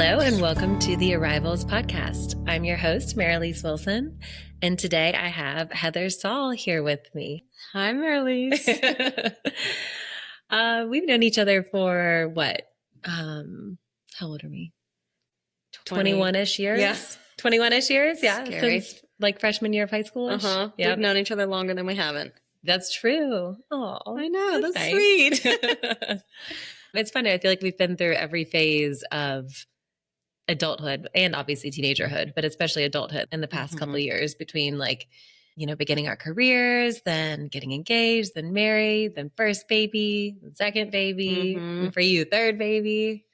Hello and welcome to the Arrivals podcast. I'm your host, Merelise Wilson, and today I have Heather Saul here with me. Hi, Merelise. We've known each other for what? How old are we? 21-ish years? Yes. 21-ish years? Yeah. Scary. Since like freshman year of high school. Uh-huh. Yep. We've known each other longer than we haven't. That's true. Oh, I know. That's nice. sweet. It's funny. I feel like we've been through every phase of adulthood and obviously teenagerhood, but especially adulthood in the past couple of years between beginning our careers, then getting engaged, then married, then first baby, then second baby, and for you, third baby.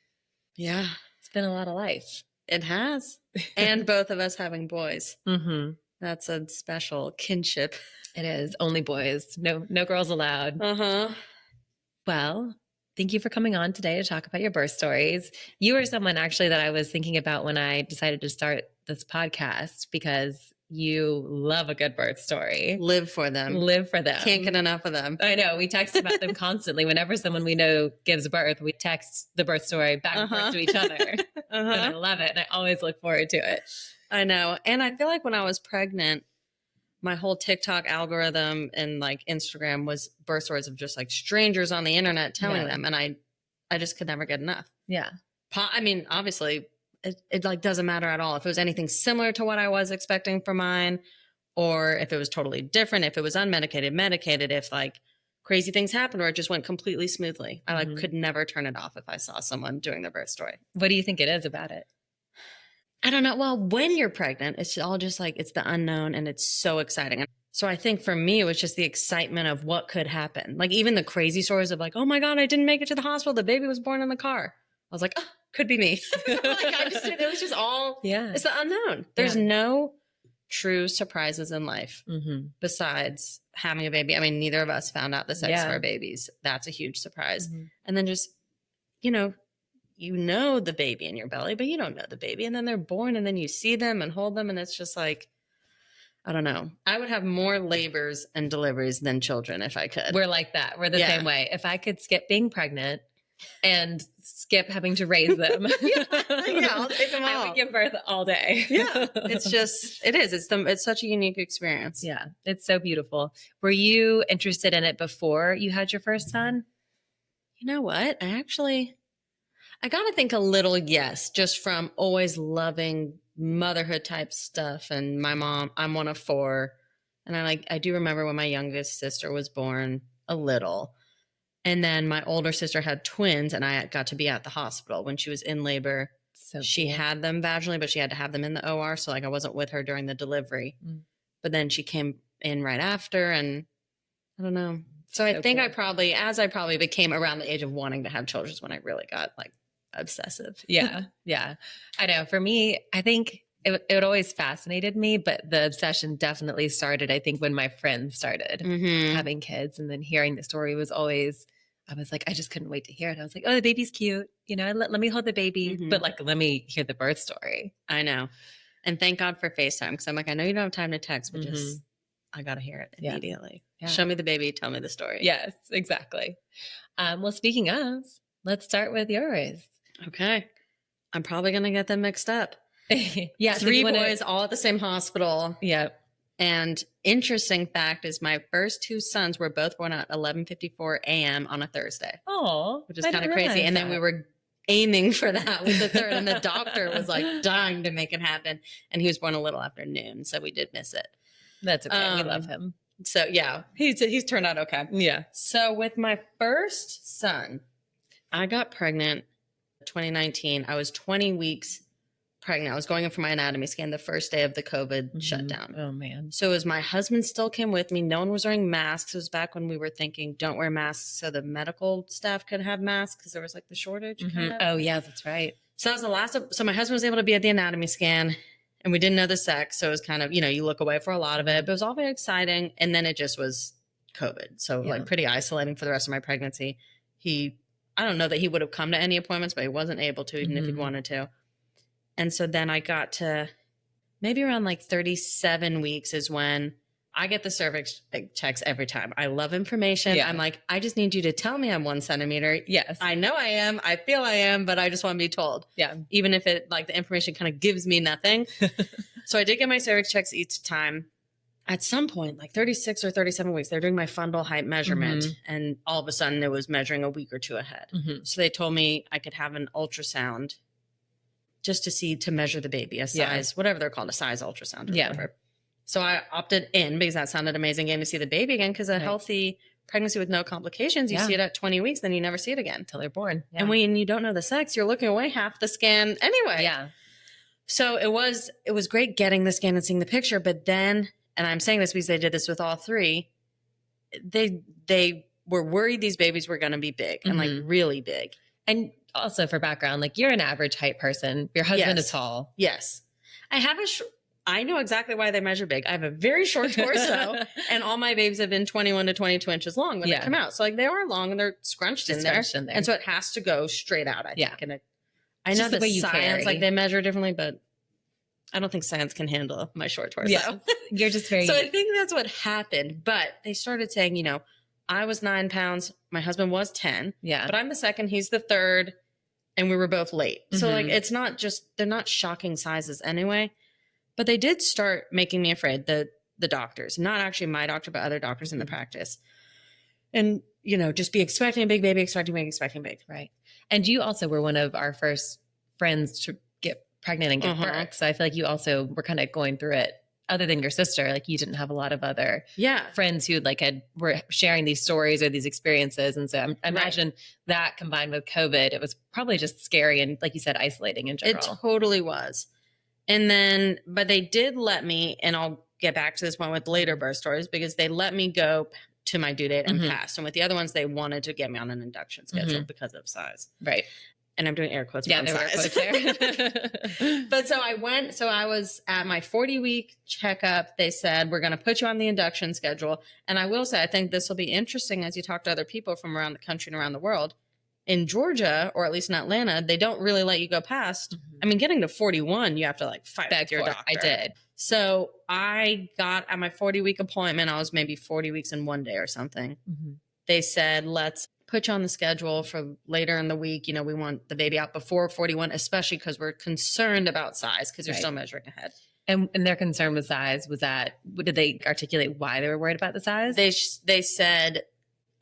Yeah. It's been a lot of life. It has. And both of us having boys. Mm-hmm. That's a special kinship. It is. Only boys. No girls allowed. Uh-huh. Well, thank you for coming on today to talk about your birth stories. You were someone actually that I was thinking about when I decided to start this podcast because you love a good birth story. Live for them. Can't get enough of them. I know. We text about them constantly. Whenever someone we know gives birth, we text the birth story back and forth to each other. And I love it. And I always look forward to it. I know. And I feel like when I was pregnant, my whole TikTok algorithm and like Instagram was birth stories of just like strangers on the internet telling them. And I just could never get enough. Yeah. I mean, obviously it like doesn't matter at all. If it was anything similar to what I was expecting for mine, or if it was totally different, if it was unmedicated, medicated, if like crazy things happened or it just went completely smoothly. I like could never turn it off if I saw someone doing their birth story. What do you think it is about it? I don't know. Well, when you're pregnant, it's all just like, it's the unknown and it's so exciting. So I think for me, it was just the excitement of what could happen. Like even the crazy stories of like, oh my God, I didn't make it to the hospital. The baby was born in the car. I was like, oh, could be me. It was just all, it's the unknown. There's no true surprises in life besides having a baby. I mean, neither of us found out the sex of our babies. That's a huge surprise. And then just, you know the baby in your belly, but you don't know the baby. And then they're born and then you see them and hold them. And it's just like, I don't know. I would have more labors and deliveries than children if I could. We're like that. We're the same way. If I could skip being pregnant and skip having to raise them. I'll take them all. I would give birth all day. It's such a unique experience. Yeah. It's so beautiful. Were you interested in it before you had your first son? You know what? I got to think a little yes, just from always loving motherhood type stuff. And my mom, I'm one of four. And I do remember when my youngest sister was born a little. And then my older sister had twins and I got to be at the hospital when she was in labor. So she had them vaginally, but she had to have them in the OR. So like I wasn't with her during the delivery, but then she came in right after and I don't know. So I think I probably became around the age of wanting to have children is when I really got like obsessive. Yeah. I know. For me, I think it always fascinated me, but the obsession definitely started, I think, when my friends started having kids. And then hearing the story was always, I was like, I just couldn't wait to hear it. I was like, oh, the baby's cute. Let me hold the baby, but like, let me hear the birth story. I know. And thank God for FaceTime. Cause I'm like, I know you don't have time to text, but just, I got to hear it immediately. Yeah. Show me the baby. Tell me the story. Yes, exactly. Well, speaking of, let's start with yours. Okay. I'm probably going to get them mixed up. Yeah. 3 boys all at the same hospital. Yep. And interesting fact is my first 2 sons were both born at 11:54 a.m. on a Thursday. Oh, which is kind of crazy. And then we were aiming for that with the third and the doctor was like dying to make it happen. And he was born a little after noon. So we did miss it. That's okay. We love him. So yeah, he's turned out okay. Yeah. So with my first son, I got pregnant 2019. I was 20 weeks pregnant. I was going in for my anatomy scan the first day of the COVID shutdown. Oh man. So it was my husband still came with me. No one was wearing masks. It was back when we were thinking don't wear masks so the medical staff could have masks because there was like the shortage. Oh yeah, that's right. So that was the last so my husband was able to be at the anatomy scan and we didn't know the sex. So it was kind of, you look away for a lot of it, but it was all very exciting. And then it just was COVID. So like pretty isolating for the rest of my pregnancy. I don't know that he would have come to any appointments, but he wasn't able to, even if he'd wanted to. And so then I got to maybe around like 37 weeks is when I get the cervix checks every time. I love information. Yeah. I'm like, I just need you to tell me I'm 1 centimeter. Yes. I know I am. I feel I am, but I just want to be told. Yeah. Even if it like the information kind of gives me nothing. So I did get my cervix checks each time. At some point, like 36 or 37 weeks, they're doing my fundal height measurement. And all of a sudden it was measuring a week or two ahead. So they told me I could have an ultrasound just to measure the baby, a size, whatever they're called, a size ultrasound or whatever. So I opted in because that sounded amazing, getting to see the baby again, because a healthy pregnancy with no complications, you see it at 20 weeks, then you never see it again. Until they're born. Yeah. And when you don't know the sex, you're looking away half the scan anyway. Yeah. So it was great getting the scan and seeing the picture, but then, and I'm saying this because they did this with all three, they were worried these babies were going to be big and like really big. And also for background, like you're an average height person. Your husband is tall. Yes. I know exactly why they measure big. I have a very short torso and all my babies have been 21 to 22 inches long when they come out. So like they are long and they're scrunched in there. And so it has to go straight out, I think. And I know the way science, like they measure differently, but I don't think science can handle my short torso. Yeah. You're just very... So I think that's what happened. But they started saying, you know, I was 9 pounds. My husband was 10. Yeah. But I'm the second. He's the third. And we were both late. So like, it's not just, they're not shocking sizes anyway. But they did start making me afraid, the doctors, not actually my doctor, but other doctors in the practice. And, you know, just be expecting a big baby, expecting big. Right. And you also were one of our first friends to get pregnant and give birth. So I feel like you also were kind of going through it. Other than your sister, like you didn't have a lot of other friends who like were sharing these stories or these experiences. And so I imagine that combined with COVID, it was probably just scary and, like you said, isolating in general. It totally was. And then, but they did let me, and I'll get back to this one with later birth stories, because they let me go to my due date and pass. And with the other ones, they wanted to get me on an induction schedule because of size. Right. And I'm doing air quotes. Yeah, there were air quotes there. But so I was at my 40-week checkup. They said, we're going to put you on the induction schedule. And I will say, I think this will be interesting as you talk to other people from around the country and around the world. In Georgia, or at least in Atlanta, they don't really let you go past. I mean, getting to 41, you have to like fight with your doctor. I did. So I got at my 40-week appointment. I was maybe 40 weeks in one day or something. They said, let's put you on the schedule for later in the week. You know, we want the baby out before 41, especially because we're concerned about size, because you're still measuring ahead. And their concern with size was that, did they articulate why they were worried about the size? They said,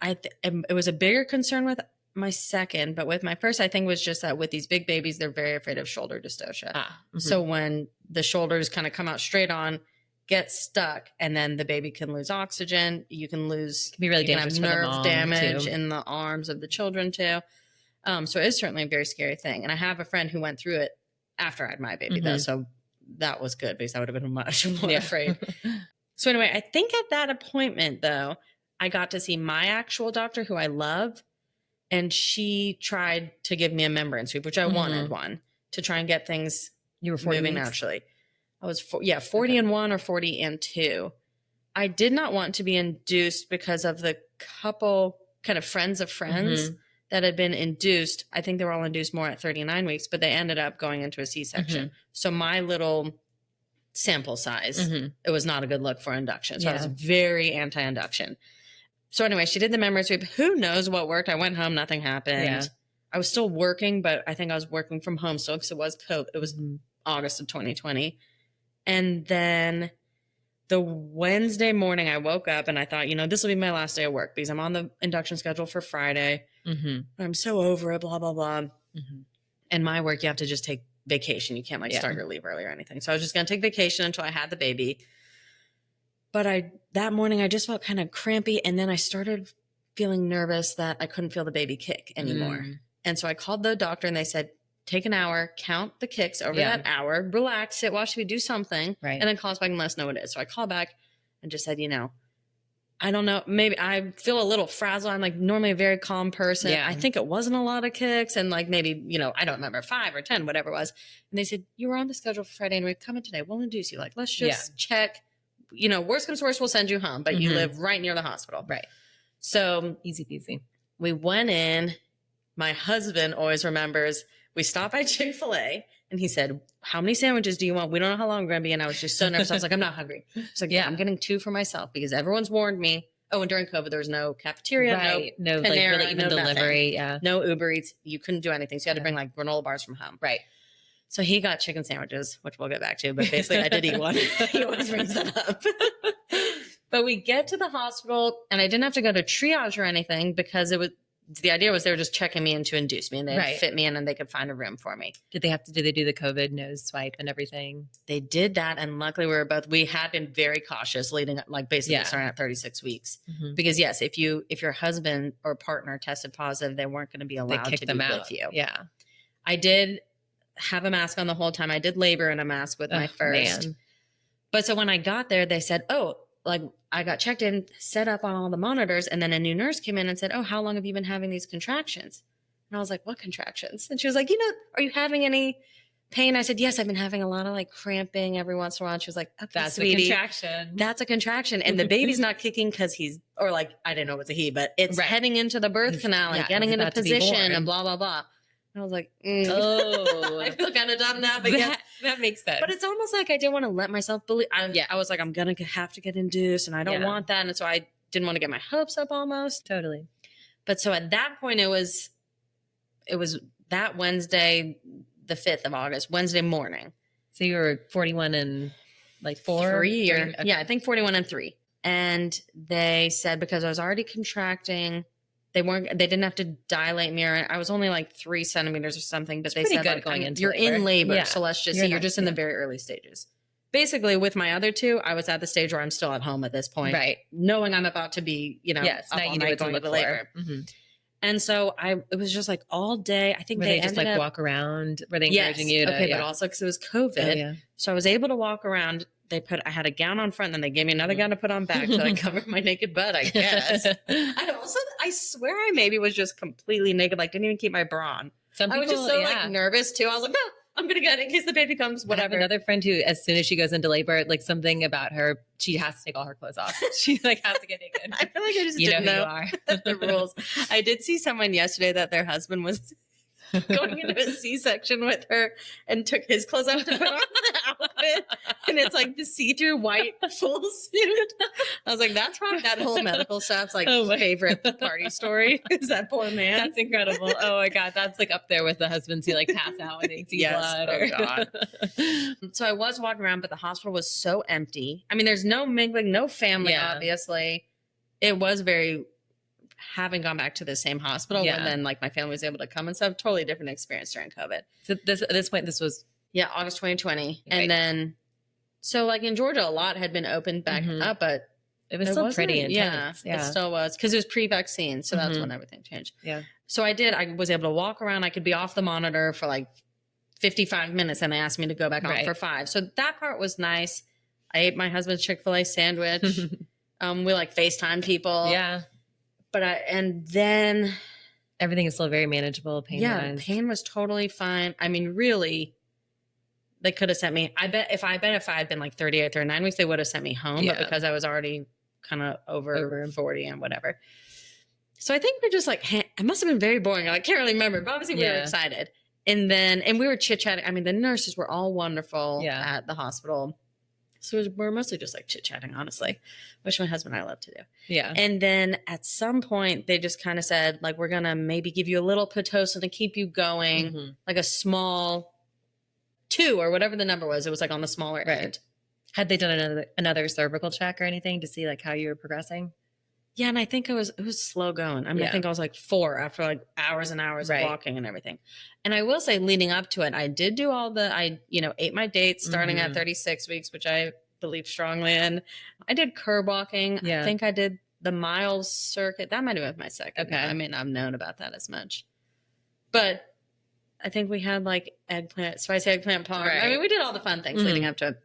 it was a bigger concern with my second, but with my first, I think it was just that with these big babies, they're very afraid of shoulder dystocia. So when the shoulders kind of come out straight on, get stuck, and then the baby can lose oxygen. You can lose, it can be really dangerous, nerve damage in the arms of the children too. So it is certainly a very scary thing. And I have a friend who went through it after I had my baby though. So that was good, because I would have been much more afraid. So anyway, I think at that appointment though, I got to see my actual doctor, who I love. And she tried to give me a membrane sweep, which I wanted one, to try and get things moving naturally. I was 40 and 1 or 40 and 2. I did not want to be induced because of the couple kind of friends of friends that had been induced. I think they were all induced more at 39 weeks, but they ended up going into a C-section. So my little sample size, it was not a good look for induction. So I was very anti-induction. So anyway, she did the membrane sweep. Who knows what worked? I went home. Nothing happened. I was still working, but I think I was working from home still, because it was COVID. It was August of 2020. And then the Wednesday morning, I woke up and I thought, you know, this will be my last day of work, because I'm on the induction schedule for Friday. I'm so over it, blah, blah, blah. And my work, you have to just take vacation. You can't like start your leave early or anything. So I was just going to take vacation until I had the baby. But that morning I just felt kind of crampy. And then I started feeling nervous that I couldn't feel the baby kick anymore. And so I called the doctor and they said, take an hour, count the kicks over that hour, relax, sit, watch TV, do something, and then call us back and let us know what it is. So I called back and just said, you know, I don't know, maybe I feel a little frazzled. I'm like normally a very calm person. I think it wasn't a lot of kicks, and like maybe, you know, I don't remember 5 or 10, whatever it was. And they said, you were on the schedule for Friday and we're coming today. We'll induce you. Like, let's just check. You know, worst comes to worst, we'll send you home, but you live right near the hospital. Right. So easy peasy. We went in. My husband always remembers We stopped by Chick-fil-A and he said, how many sandwiches do you want? We don't know how long we're going to be. And I was just so nervous. I was like, I'm not hungry. He's like, yeah, I'm getting 2 for myself because everyone's warned me. Oh, and during COVID, there was no cafeteria, right. no Panera, like really even delivery. Yeah. No Uber Eats. You couldn't do anything. So you had to bring like granola bars from home. Right. So he got chicken sandwiches, which we'll get back to, but basically I did eat one. He always brings that up. But we get to the hospital and I didn't have to go to triage or anything because the idea was they were just checking me in to induce me and they'd fit me in and they could find a room for me. Did they do the COVID nose swipe and everything? They did that. And luckily we had been very cautious leading up, like basically starting at 36 weeks. Mm-hmm. Because yes, if your husband or partner tested positive, they weren't going to be allowed to be with you. Yeah. I did have a mask on the whole time. I did labor in a mask with my first. Man. But so when I got there, they said, like I got checked in, set up on all the monitors. And then a new nurse came in and said, how long have you been having these contractions? And I was like, what contractions? And she was like, are you having any pain? I said, yes, I've been having a lot of like cramping every once in a while. And she was like, okay, that's sweetie, a contraction. That's a contraction. And the baby's not kicking because I didn't know it was a he, but it's heading into the birth canal and getting into position and blah, blah, blah. And I was like, I feel kind of dumb now, but that makes sense. But it's almost like I didn't want to let myself believe. I was like, I'm going to have to get induced and I don't want that. And so I didn't want to get my hopes up almost. Totally. But so at that point, it was that Wednesday, the 5th of August, Wednesday morning. So you were 41 and like 4? 3 or, okay. Yeah, I think 41 and 3. And they said, because I was already contracting, they didn't have to dilate me, or I was only like 3 centimeters or something, but they said good going into you're labor. In labor. So let's just see, you're just in the very early stages. Basically with my other 2, I was at the stage where I'm still at home at this point. Right. Knowing I'm about to be, yes, up now all you know night going to to labor. Mm-hmm. And so it was just like all day. I think were they just like walk around? Were they encouraging you to? Okay, but also because it was COVID. So I was able to walk around. I had a gown on front, and then they gave me another gown to put on back so I covered my naked butt, I guess. I swear I maybe was just completely naked, like didn't even keep my bra on. I was just so like nervous too. I was like, no, I'm going to get it in case the baby comes, whatever. I have another friend who, as soon as she goes into labor, like something about her, she has to take all her clothes off. She like has to get naked. I feel like I just didn't know the rules. I did see someone yesterday that their husband was going into a C-section with her and took his clothes off to put on the outfit. And it's like the see-through white full suit. I was like, that's probably that whole medical staff's like favorite party story is that poor man. That's incredible. Oh my God. That's like up there with the husbands who like pass out when they see blood. Oh God. So I was walking around, but the hospital was so empty. I mean, there's no mingling, no family, obviously. It was having gone back to the same hospital and then like my family was able to come and stuff, totally different experience during COVID. So at this point, this was August 2020. Right. And then so like in Georgia, a lot had been opened back up, but it was still pretty intense. Yeah, it still was because it was pre-vaccine. So that's when everything changed. Yeah. So I was able to walk around. I could be off the monitor for like 55 minutes and they asked me to go back on for 5. So that part was nice. I ate my husband's Chick-fil-A sandwich. We like FaceTime people. Yeah. And then everything is still very manageable. Pain-wise. Pain was totally fine. I mean, really, they could have sent me. I bet if I had been like 38, 39 weeks, they would have sent me home. But because I was already kind of over 40 and whatever. So I think we're just like, it must have been very boring. I can't really remember, but obviously we were excited. And we were chit-chatting. I mean, the nurses were all wonderful at the hospital. So we're mostly just like chit-chatting, honestly, which my husband and I love to do. Yeah. And then at some point, they just kind of said, like, we're going to maybe give you a little Pitocin to keep you going, like a small 2 or whatever the number was. It was like on the smaller end. Had they done another cervical check or anything to see like how you were progressing? Yeah, and I think it was slow going. I mean, I think I was like 4 after like hours and hours of walking and everything. And I will say, leading up to it, I did do I ate my dates starting at 36 weeks, which I believe strongly in. I did curb walking. Yeah. I think I did the miles circuit. That might have been my second. Okay. I mean, I've known about that as much. But I think we had like spicy eggplant parm. Right. I mean, we did all the fun things leading up to it.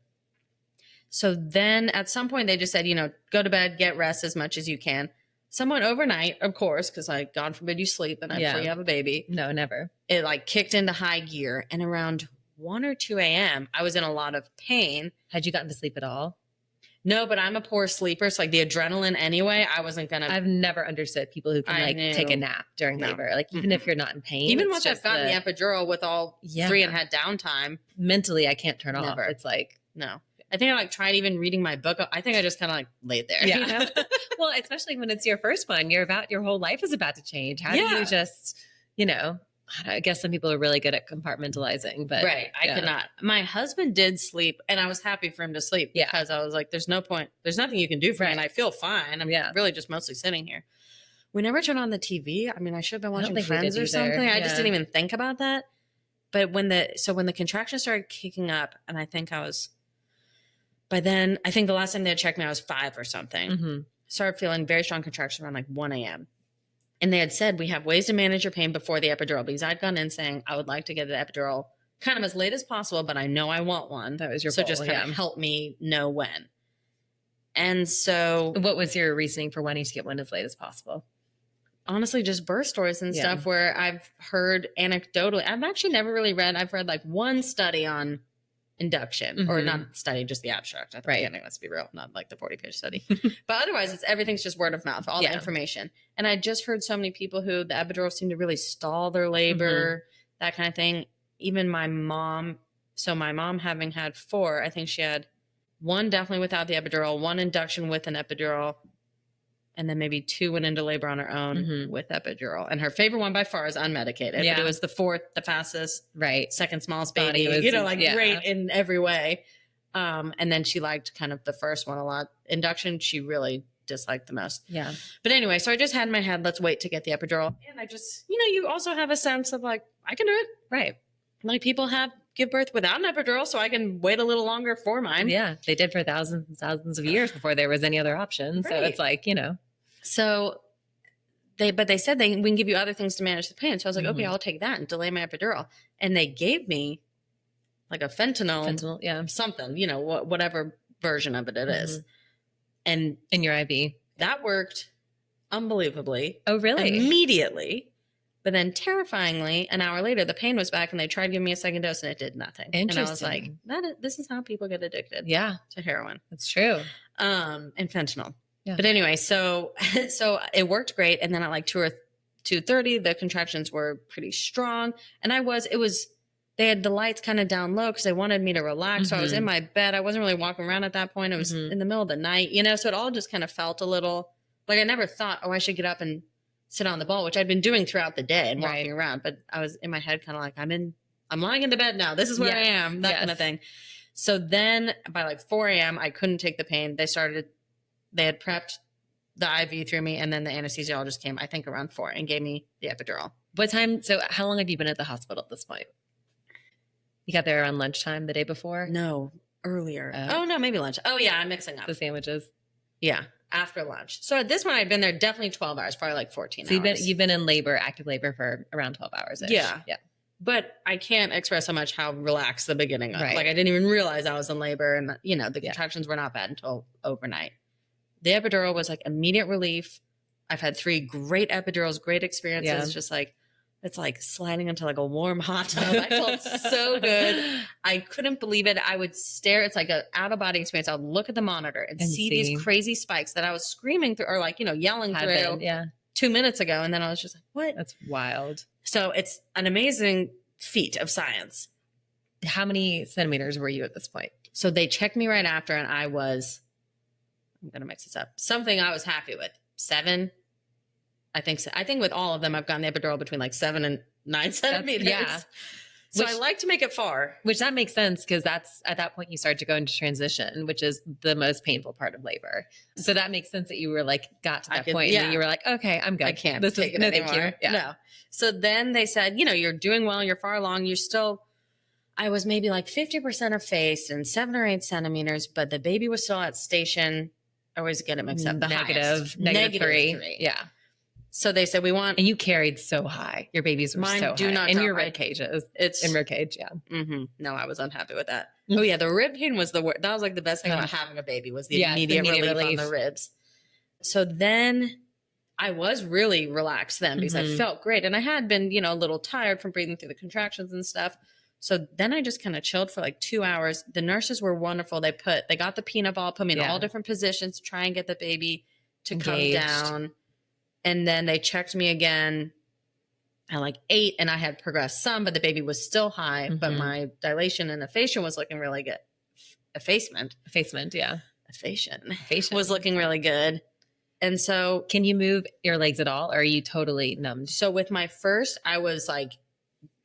So then at some point they just said, go to bed, get rest as much as you can. Somewhat overnight, of course, because like, God forbid you sleep and before you have a baby. No, never. It like kicked into high gear. And around 1 or 2 a.m., I was in a lot of pain. Had you gotten to sleep at all? No, but I'm a poor sleeper. So like the adrenaline anyway, I wasn't going to. I've never understood people who can like take a nap during labor. Like even if you're not in pain. Even once I've gotten the epidural with all 3 and had downtime. Mentally, I can't turn off. It's like, no. I think I like tried even reading my book. I think I just kind of like laid there. Yeah. You know? Well, especially when it's your first one, your whole life is about to change. How do you just, you know, I guess some people are really good at compartmentalizing, but I could not. My husband did sleep and I was happy for him to sleep because I was like, there's no point. There's nothing you can do for me. And I feel fine. I'm really just mostly sitting here. We never turned on the TV. I mean, I should have been watching Friends or something. I just didn't even think about that. But when the contractions started kicking up, and I think by then, I think the last time they had checked me, I was 5 or something. Started feeling very strong contractions around like 1 a.m. And they had said, we have ways to manage your pain before the epidural, because I'd gone in saying, I would like to get an epidural kind of as late as possible, but I know I want one. That was your goal, just kind of help me know when. And so what was your reasoning for wanting to get one as late as possible? Honestly, just birth stories and stuff where I've heard anecdotally. I've actually never really read. I've read like one study on induction, or not study, just the abstract. I think let's be real, not like the 40-page study. But otherwise, everything's just word of mouth, all the information. And I just heard so many people who the epidural seemed to really stall their labor, that kind of thing. Even my mom. So my mom, having had 4, I think she had 1 definitely without the epidural, 1 induction with an epidural, and then maybe 2 went into labor on her own with epidural. And her favorite one by far is unmedicated. But it was the 4th, the fastest, second smallest baby, great in every way. And then she liked kind of the first one a lot. Induction, she really disliked the most. Yeah. But anyway, so I just had in my head, let's wait to get the epidural. And I just, you also have a sense of like, I can do it. Right. Like people give birth without an epidural, so I can wait a little longer for mine. Yeah, they did for thousands and thousands of years before there was any other option. So it's like, So they said we can give you other things to manage the pain. So I was like, okay, I'll take that and delay my epidural. And they gave me like a fentanyl, something, whatever version of it is. And in your IV, that worked unbelievably. Oh, really? Immediately. But then terrifyingly, an hour later, the pain was back and they tried to give me a second dose and it did nothing. And I was like, this is how people get addicted. Yeah. To heroin. That's true. And fentanyl. Yeah. But anyway, so it worked great. And then at like 2 or 2:30, the contractions were pretty strong. And they had the lights kind of down low because they wanted me to relax. So I was in my bed. I wasn't really walking around at that point. It was in the middle of the night, so it all just kind of felt a little like I never thought, I should get up and sit on the ball, which I'd been doing throughout the day and walking around. But I was in my head kind of like, I'm lying in the bed now. This is where I am, that kind of thing. So then by like 4 a.m., I couldn't take the pain. They had prepped the IV through me, and then the anesthesiologist came, I think around 4, and gave me the epidural. So how long have you been at the hospital at this point? You got there around lunchtime the day before? No, earlier. Oh no, maybe lunch. Oh yeah, I'm mixing up. The sandwiches. Yeah, after lunch. So at this point, I'd been there definitely 12 hours, probably like 14 hours. So you've been in active labor for around 12 hours. Yeah. But I can't express how relaxed the beginning was. Like I didn't even realize I was in labor, and the contractions were not bad until overnight. The epidural was like immediate relief. I've had 3 great epidurals, great experiences. Just like, it's like sliding into like a warm hot tub. I felt so good. I couldn't believe it. I would stare. It's like an out of body experience. I would look at the monitor and see these crazy spikes that I was screaming through, or like, yelling through 2 minutes ago. And then I was just like, what? That's wild. So it's an amazing feat of science. How many centimeters were you at this point? So they checked me right after, and I'm going to mix this up. Something I was happy with. 7. I think so. I think with all of them, I've gotten the epidural between like 7 and 9 centimeters. So I like to make it far. Which that makes sense, because that's at that point you start to go into transition, which is the most painful part of labor. So that makes sense that you were like, got to that point and you were like, okay, I'm good. I can't take it anymore. No. So then they said, you're doing well. You're far along. I was maybe like 50% effaced and 7 or 8 centimeters, but the baby was still at station. I always get it mixed up. The negative 3. Yeah. So they said, and you carried so high. Your babies were so high. Not in your rib cages. It's in rib cage. Yeah. Mm-hmm. No, I was unhappy with that. Oh yeah. The rib pain was the worst. That was like the best thing about having a baby, was the immediate relief on the ribs. So then I was really relaxed then, because I felt great. And I had been, a little tired from breathing through the contractions and stuff. So then I just kind of chilled for like 2 hours. The nurses were wonderful. They got the peanut ball, put me in all different positions to try and get the baby to Engaged. come down. And then they checked me again at like 8, and I had progressed some, but the baby was still high. But my dilation and effacient was looking really good. Effacement, yeah. Effacient was looking really good. And so, can you move your legs at all, or are you totally numbed? So with my first, I was like,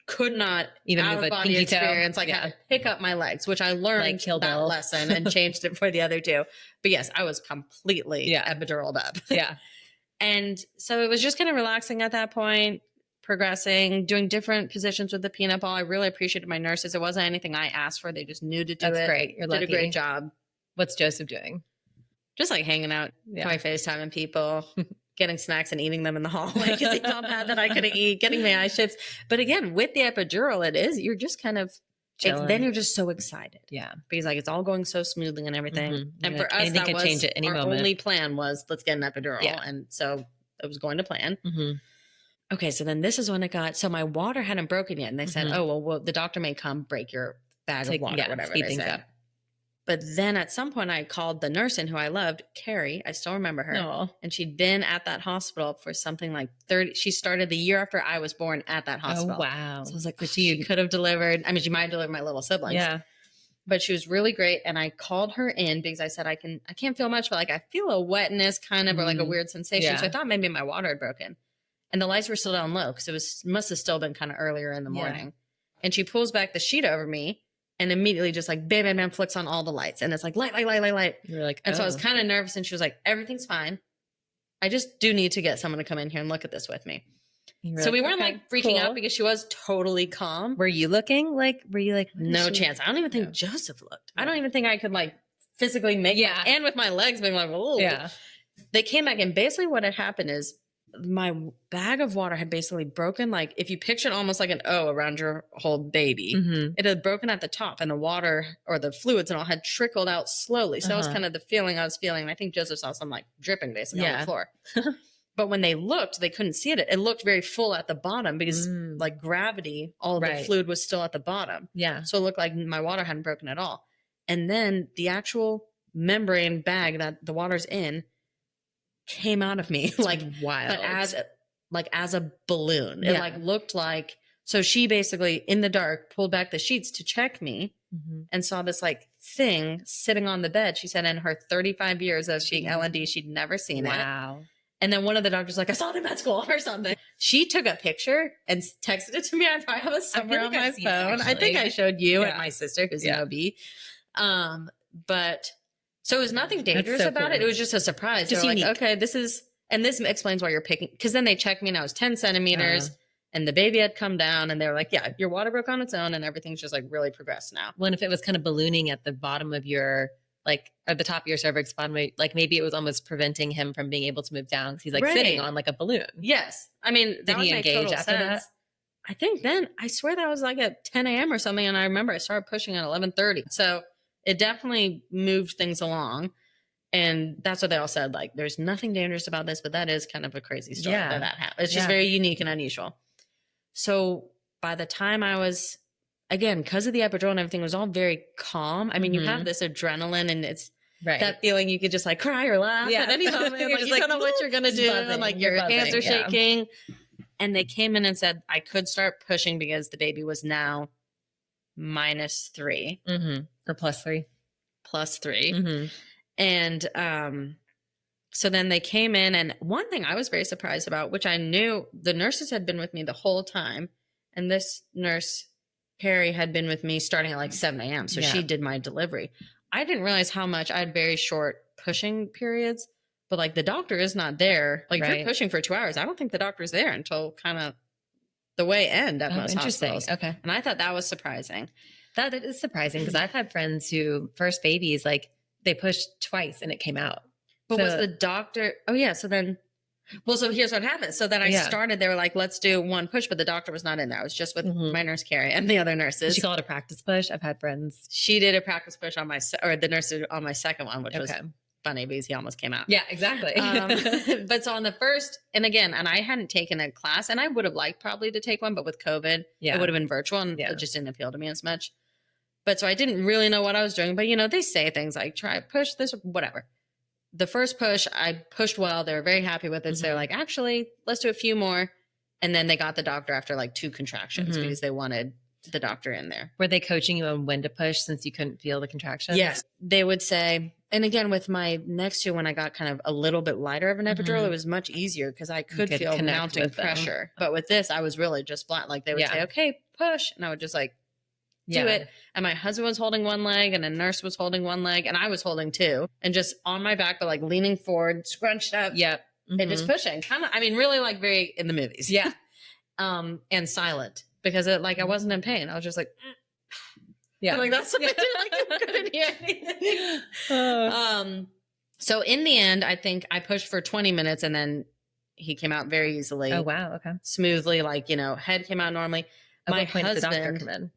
could not even move a body experience. Like I had to pick up my legs, which I learned like that lesson and changed it for the other two. But yes, I was completely epiduraled up. Yeah. And so it was just kind of relaxing at that point, progressing, doing different positions with the peanut ball. I really appreciated my nurses. It wasn't anything I asked for. They just knew to do That's it. Great. You're lucky. Did a great job. What's Joseph doing? Just like hanging out, probably FaceTiming people, getting snacks and eating them in the hallway because he felt bad that I couldn't eat, getting my eye chips. But again, with the epidural, you're just kind of, then you're just so excited. Yeah. Because like it's all going so smoothly and everything. And for us, that was change at any our moment. only plan was let's get an epidural. Yeah. And so it was going to plan. Okay. So then this is when it got, so my water hadn't broken yet. And they said, oh, well, the doctor may come break your bag of water, whatever they said. Up. But then at some point I called the nurse in who I loved, Carrie. I still remember her. Aww. And she'd been at that hospital for something like 30. She started the year after I was born at that hospital. Oh, wow. So I was like, she could have delivered. I mean, she might have delivered my little siblings. Yeah. But she was really great. And I called her in because I said, I can't feel much, but like I feel a wetness kind of, or like a weird sensation. Yeah. So I thought maybe my water had broken. And the lights were still down low because must have still been kind of earlier in the morning. And she pulls back the sheet over me. And immediately just like bam, bam, bam, flicks on all the lights. And it's like light. You're like, and so I was kind of nervous and she was like, everything's fine. I just do need to get someone to come in here and look at this with me. So we weren't like freaking out because she was totally calm. Were you looking like, no chance. I don't even think Joseph looked. I don't even think I could like physically make it. And with my legs being like, oh. Yeah. They came back and basically what had happened is my bag of water had basically broken. Like if you pictured almost like an O around your whole baby, it had broken at the top and the water or the fluids and all had trickled out slowly. So that was kind of the feeling I was feeling. And I think Joseph saw some like dripping basically on the floor. But when they looked, they couldn't see it. It looked very full at the bottom because like gravity, all of the fluid was still at the bottom. Yeah. So it looked like my water hadn't broken at all. And then the actual membrane bag that the water's in came out of me like wild, but as a balloon. It like looked like, so she basically in the dark pulled back the sheets to check me and saw this like thing sitting on the bed. She said in her 35 years of being L&D, she'd never seen it. Wow. And then one of the doctors like, I saw it in med school or something. She took a picture and texted it to me. I probably have it somewhere on my phone. I think I showed you and my sister who's an OB. But so it was nothing dangerous about it. It was just a surprise. Just like, okay, this explains why you're picking. Because then they checked me and I was 10 centimeters and the baby had come down and they were like, yeah, your water broke on its own and everything's just like really progressed now. Well, and if it was kind of ballooning at the bottom of your, like at the top of your cervix bottom, like maybe it was almost preventing him from being able to move down because he's like sitting on like a balloon. Yes. I mean, did he engage after that? I think then, I swear that was like at 10 a.m. or something. And I remember I started pushing at 11:30. So it definitely moved things along. And that's what they all said. Like, there's nothing dangerous about this, but that is kind of a crazy story that happened. It's just very unique and unusual. So by the time I was, again, because of the epidural and everything, it was all very calm. I mean, you have this adrenaline and it's that feeling you could just like cry or laugh at any moment. Like, you don't know what you're going to do. And like your hands are shaking. And they came in and said I could start pushing because the baby was now -3. Or +3. +3. And so then they came in, and one thing I was very surprised about, which I knew the nurses had been with me the whole time, and this nurse, Carrie, had been with me starting at like 7 a.m. So she did my delivery. I didn't realize how much I had very short pushing periods, but like the doctor is not there. Like if you're pushing for 2 hours, I don't think the doctor's there until kind of the way end at most hospitals. Okay. And I thought that was surprising. That is surprising because I've had friends who first babies, like they pushed twice and it came out. But was the doctor, so then, so here's what happened. So then I started, they were like, let's do one push, but the doctor was not in there. I was just with my nurse, Carrie, and the other nurses. Did she call it a practice push? I've had friends. She did a practice push on the nurse on my second one, which was funny because he almost came out. Yeah, exactly. But so on the first, and again, and I hadn't taken a class, and I would have liked probably to take one, but with COVID, it would have been virtual, and it just didn't appeal to me as much. But so I didn't really know what I was doing. But, you know, they say things like, try, push this, whatever. The first push, I pushed well. They were very happy with it. So they're like, actually, let's do a few more. And then they got the doctor after like 2 contractions because they wanted the doctor in there. Were they coaching you on when to push since you couldn't feel the contractions? Yes. They would say, and again, with my next 2, when I got kind of a little bit lighter of an epidural, it was much easier because I could feel mounting pressure. But with this, I was really just flat. Like they would say, okay, push. And I would just like, do it. And my husband was holding one leg and a nurse was holding one leg and I was holding 2 and just on my back, but like leaning forward, scrunched up. And just pushing kind of, I mean, really like very in the movies. And silent because it like, I wasn't in pain. I was just like, like that's what I did. Like I couldn't hear anything. So in the end, I think I pushed for 20 minutes and then he came out very easily. Oh, wow. Okay. Smoothly. Like, you know, head came out normally. My husband, did the doctor come in?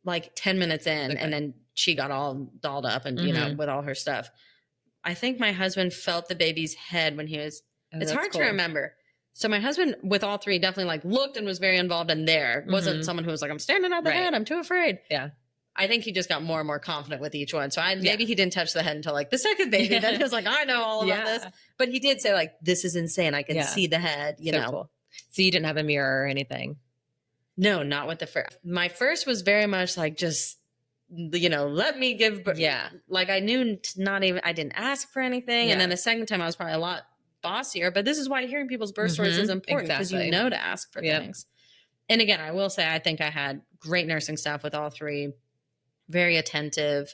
Like 10 minutes in and then she got all dolled up and, you know, with all her stuff. I think my husband felt the baby's head when he was, it's hard to remember. So my husband with all 3 definitely like looked and was very involved in there. Wasn't someone who was like, I'm standing at the head. I'm too afraid. I think he just got more and more confident with each one. So maybe he didn't touch the head until like the second baby. Then he was like, I know all about this. But he did say like, this is insane. I can see the head, you know. Cool. So you didn't have a mirror or anything? No, not with the first. My first was very much like just, you know, let me give. Like I knew I didn't ask for anything. And then the second time I was probably a lot bossier. But this is why hearing people's birth stories is important because you know to ask for things. And again, I will say, I think I had great nursing staff with all 3, very attentive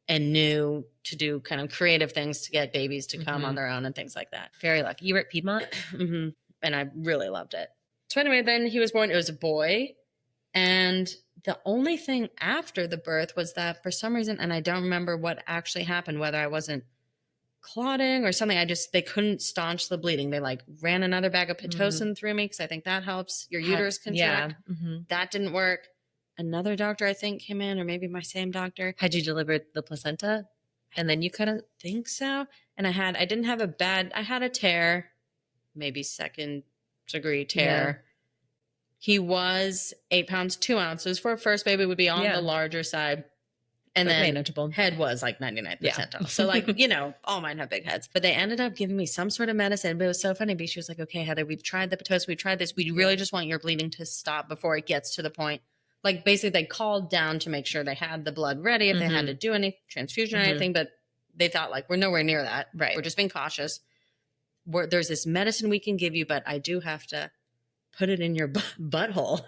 and knew to do kind of creative things to get babies to come on their own and things like that. Very lucky. You were at Piedmont? And I really loved it. So anyway, then he was born. It was a boy. And the only thing after the birth was that for some reason, and I don't remember what actually happened, whether I wasn't clotting or something, they couldn't staunch the bleeding. They like ran another bag of Pitocin through me because I think that helps your uterus contract. That didn't work. Another doctor, I think, came in, or maybe my same doctor. Had you delivered the placenta and then you couldn't? Think so. And I had a tear, maybe 2nd degree tear. He was 8 pounds, 2 ounces. For a first baby would be on the larger side. And then manageable. Head was like 99% off. So like, you know, all mine have big heads. But they ended up giving me some sort of medicine. But it was so funny because she was like, okay, Heather, we've tried the Pitocin, we've tried this. We really just want your bleeding to stop before it gets to the point. Like basically they called down to make sure they had the blood ready if they had to do any transfusion or anything. But they thought like, we're nowhere near that. Right. We're just being cautious. There's this medicine we can give you, but I do have to put it in your butthole.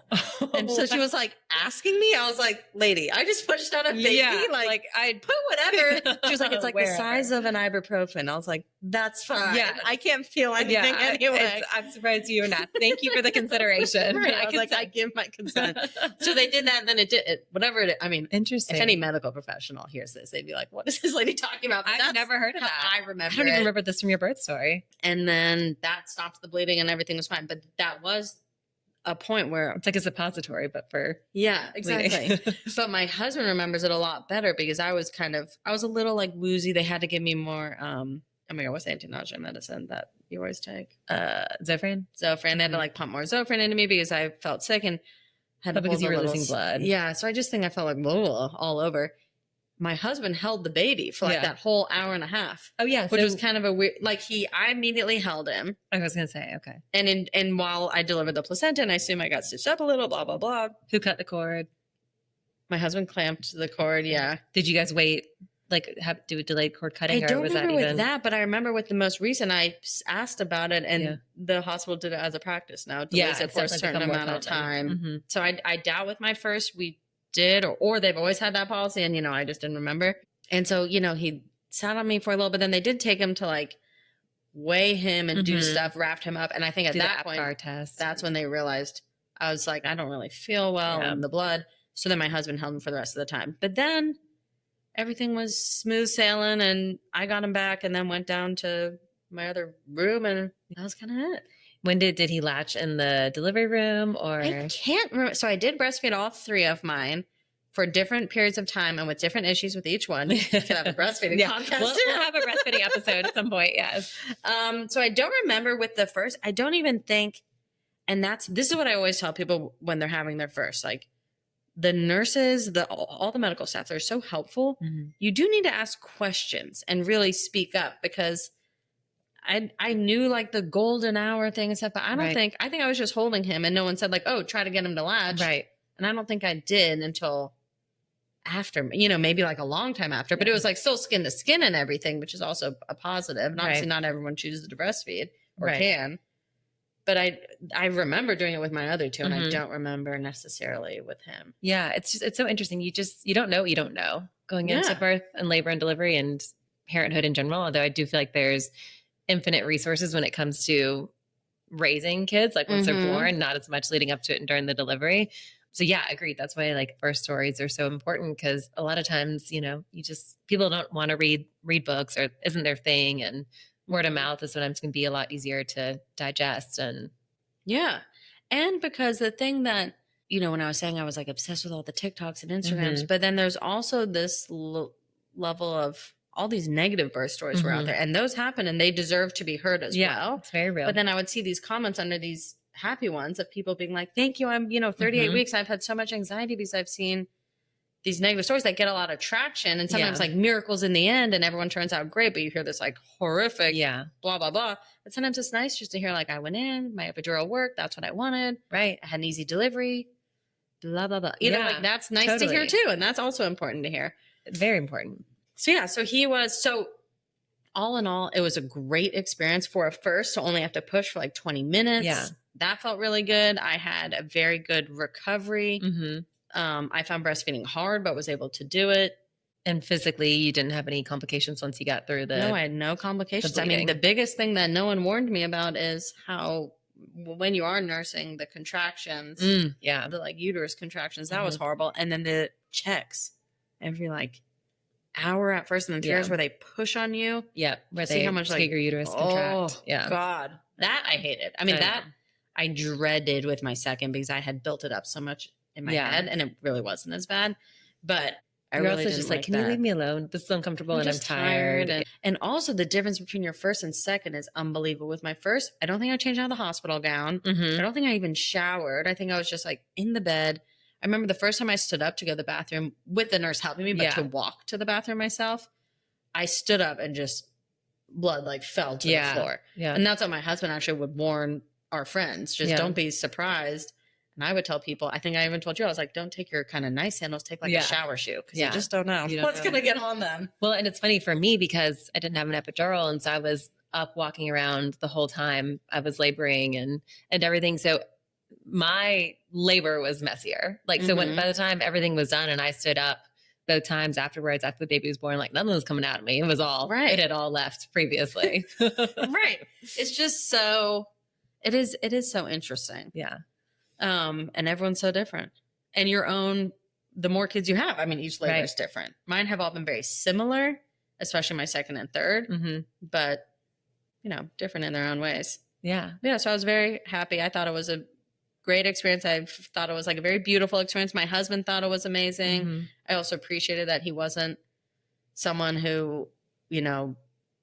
And so she was like asking me, I was like, lady, I just pushed out a baby. Like I'd put whatever. She was like, it's like the size of an ibuprofen. I was like, that's fine. I can't feel anything anyway. I'm surprised you were not. Thank you for the consideration. I was like, I give my consent. So they did that. And then it did whatever it, I mean, interesting. If any medical professional hears this, they'd be like, what is this lady talking about? I've never heard of that. I remember I don't even remember this from your birth story. And then that stopped the bleeding and everything was fine. But that was a point where it's like a suppository, but for exactly. But my husband remembers it a lot better because I was a little like woozy. They had to give me more what's anti-nausea medicine that you always take? Zofran. They had to like pump more Zofran into me because I felt sick and had because you were losing blood. Yeah, so I just think I felt like all over. My husband held the baby for like that whole hour and a half. Oh yeah. Which was kind of a weird, like I immediately held him. I was going to say, okay. And while I delivered the placenta and I assume I got stitched up a little, blah, blah, blah. Who cut the cord? My husband clamped the cord. Yeah. Did you guys wait? Like do a delayed cord cutting? I don't remember with that, but I remember with the most recent, I asked about it and the hospital did it as a practice now. It delays it for a certain amount of time. So I doubt with my first, we did or they've always had that policy and I just didn't remember. And so he sat on me for a little bit, then they did take him to like weigh him and do stuff, wrapped him up, and I think at that point that's when they realized I was like, I don't really feel well in the blood. So then my husband held him for the rest of the time, but then everything was smooth sailing and I got him back and then went down to my other room and that was kind of it. When did he latch in the delivery room or? I can't remember. So I did breastfeed all 3 of mine for different periods of time and with different issues with each one. We could have a breastfeeding podcast. We'll have a breastfeeding episode at some point. Yes. So I don't remember with the first, I don't even think, and this is what I always tell people when they're having their first, like the nurses, all the medical staff, they're so helpful. Mm-hmm. You do need to ask questions and really speak up, because I knew like the golden hour thing and stuff, but I think I was just holding him and no one said like, oh, try to get him to latch. Right. And I don't think I did until after, maybe like a long time after, but it was like still skin to skin and everything, which is also a positive. And obviously not everyone chooses to breastfeed or can, but I remember doing it with my other two, and I don't remember necessarily with him. Yeah. It's so interesting. You don't know what you don't know going into birth and labor and delivery and parenthood in general. Although I do feel like there's infinite resources when it comes to raising kids, like once they're born, not as much leading up to it and during the delivery. So yeah, agreed. That's why like birth stories are so important, because a lot of times, people don't want to read books, or isn't their thing, and word of mouth is sometimes can be a lot easier to digest. And and because the thing that, when I was saying I was like obsessed with all the TikToks and Instagrams, but then there's also this level of all these negative birth stories were out there, and those happen and they deserve to be heard as well. It's very real. But then I would see these comments under these happy ones of people being like, thank you. I'm, 38 weeks. I've had so much anxiety because I've seen these negative stories that get a lot of traction, and sometimes like miracles in the end and everyone turns out great, but you hear this like horrific, blah, blah, blah. But sometimes it's nice just to hear like, I went in, my epidural worked. That's what I wanted. Right. I had an easy delivery, blah, blah, blah. Like that's nice to hear too. And that's also important to hear. Very important. So so all in all, it was a great experience for a first to only have to push for like 20 minutes. Yeah. That felt really good. I had a very good recovery. I found breastfeeding hard, but was able to do it. And physically, you didn't have any complications once you got through No, I had no complications. I mean, the biggest thing that no one warned me about is how when you are nursing, the contractions, the like uterus contractions, that was horrible. And then the checks every like hour at first, and then tears where they push on you. Yeah, where see they how much make like your uterus contract. Oh God, that I hated. I mean, I dreaded with my second, because I had built it up so much in my head, and it really wasn't as bad. But I really also just like, can you leave me alone? This is uncomfortable, and I'm tired. And also the difference between your first and second is unbelievable. With my first, I don't think I changed out of the hospital gown. I don't think I even showered. I think I was just like in the bed. I remember the first time I stood up to go to the bathroom with the nurse helping me, but to walk to the bathroom myself, I stood up and just blood like fell to the floor. Yeah. And that's what my husband actually would warn our friends. Just don't be surprised. And I would tell people, I think I even told you, I was like, don't take your kind of nice sandals, take like a shower shoe, because you just don't know what's going to get on them. Well, and it's funny for me because I didn't have an epidural. And so I was up walking around the whole time I was laboring and everything. So my labor was messier. Like, so when by the time everything was done and I stood up both times afterwards, after the baby was born, like nothing was coming out of me. It was all, it had all left previously. It's just so, it is so interesting. Yeah. And everyone's so different. And your own, the more kids you have, I mean, each labor is different. Mine have all been very similar, especially my second and third, but different in their own ways. Yeah. Yeah. So I was very happy. I thought it was a great experience. I thought it was like a very beautiful experience. My husband thought it was amazing. I also appreciated that he wasn't someone who,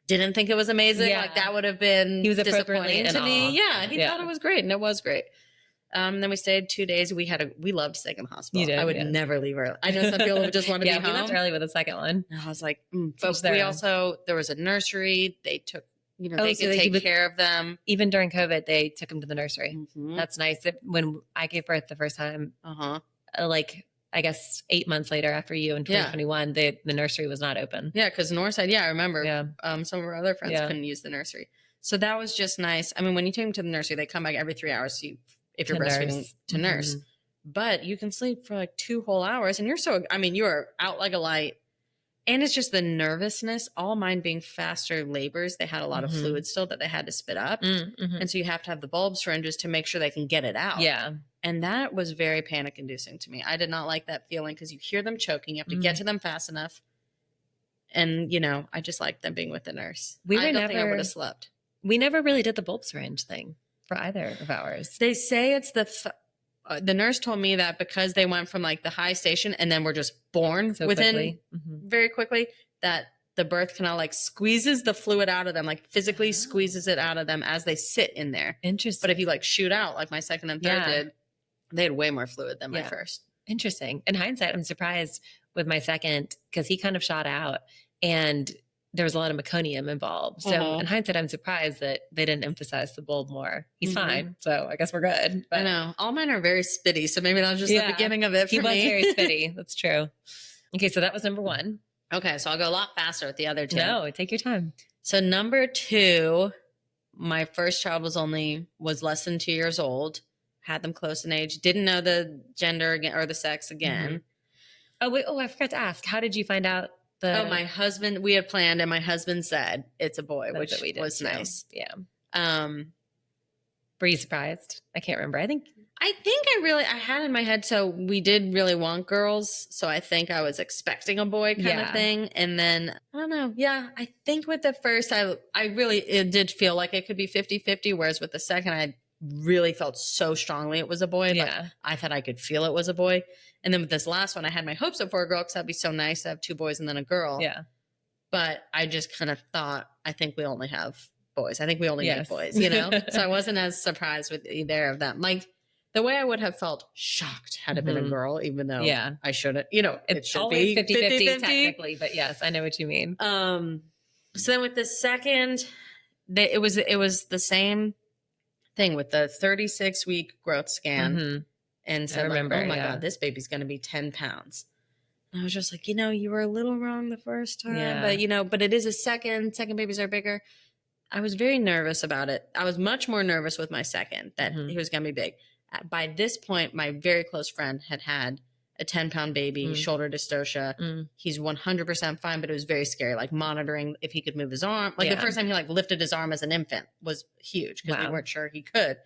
didn't think it was amazing. Yeah. Like that would have been disappointing to me. Yeah. He thought it was great, and it was great. Then we stayed 2 days. We loved staying in the hospital. You did, I would never leave early. I know some people would just want to be home. We left early with the second one. And I was like, but we also, there was a nursery. They took, they could take care of them. Even during COVID, they took them to the nursery. That's nice. When I gave birth the first time, like I guess 8 months later after you in 2021, the nursery was not open. Yeah, because Northside, I remember some of our other friends couldn't use the nursery. So that was just nice. I mean, when you take them to the nursery, they come back every 3 hours if you're breastfeeding to nurse. But you can sleep for like 2 whole hours, and you are out like a light. And it's just the nervousness, all mine being faster labors. They had a lot of fluid still that they had to spit up. And so you have to have the bulb syringes to make sure they can get it out. Yeah. And that was very panic inducing to me. I did not like that feeling, because you hear them choking. You have to get to them fast enough. And, I just liked them being with the nurse. I don't think I would have slept. We never really did the bulb syringe thing for either of ours. They say it's the nurse told me that because they went from like the high station and then were just born So within quickly. Mm-hmm. very quickly, that the birth canal like squeezes the fluid out of them, like physically squeezes it out of them as they sit in there. Interesting. But if you like shoot out like my second and third did, they had way more fluid than my first. Interesting. In hindsight, I'm surprised with my second because he kind of shot out and there was a lot of meconium involved. So in hindsight, I'm surprised that they didn't emphasize the bulb more. He's fine. So I guess we're good. But I know. All mine are very spitty. So maybe that was just the beginning of it for me. He was very spitty. That's true. Okay. So that was number one. Okay. So I'll go a lot faster with the other two. No, take your time. So number two, my first child was less than 2 years old. Had them close in age. Didn't know the gender again or the sex again. Oh, wait. Oh, I forgot to ask. How did you find out? My husband, we had planned and my husband said it's a boy, which was too. nice. Yeah. Were you surprised? I can't remember. I think I had in my head, so we did really want girls. So I think I was expecting a boy kind of thing. And then, I don't know. Yeah. I think with the first, it did feel like it could be 50-50. Whereas with the second, I really felt so strongly it was a boy. Yeah. Like, I thought I could feel it was a boy. And then with this last one, I had my hopes up for a girl because that'd be so nice to have two boys and then a girl. Yeah. But I just kind of thought, I think we only have boys. I think we only need boys, you know? So I wasn't as surprised with either of them. Like the way I would have felt shocked had it been a girl, even though I shouldn't, it should always be 50-50 technically, but yes, I know what you mean. So then with the second, it was the same thing with the 36-week growth scan. And said, oh my God, this baby's going to be 10 pounds. And I was just like, you were a little wrong the first time, but it is a second babies are bigger. I was very nervous about it. I was much more nervous with my second that he was going to be big. By this point, my very close friend had a 10-pound baby, shoulder dystocia. He's 100% fine, but it was very scary. Like monitoring if he could move his arm. Like the first time he like lifted his arm as an infant was huge because we weren't sure he could.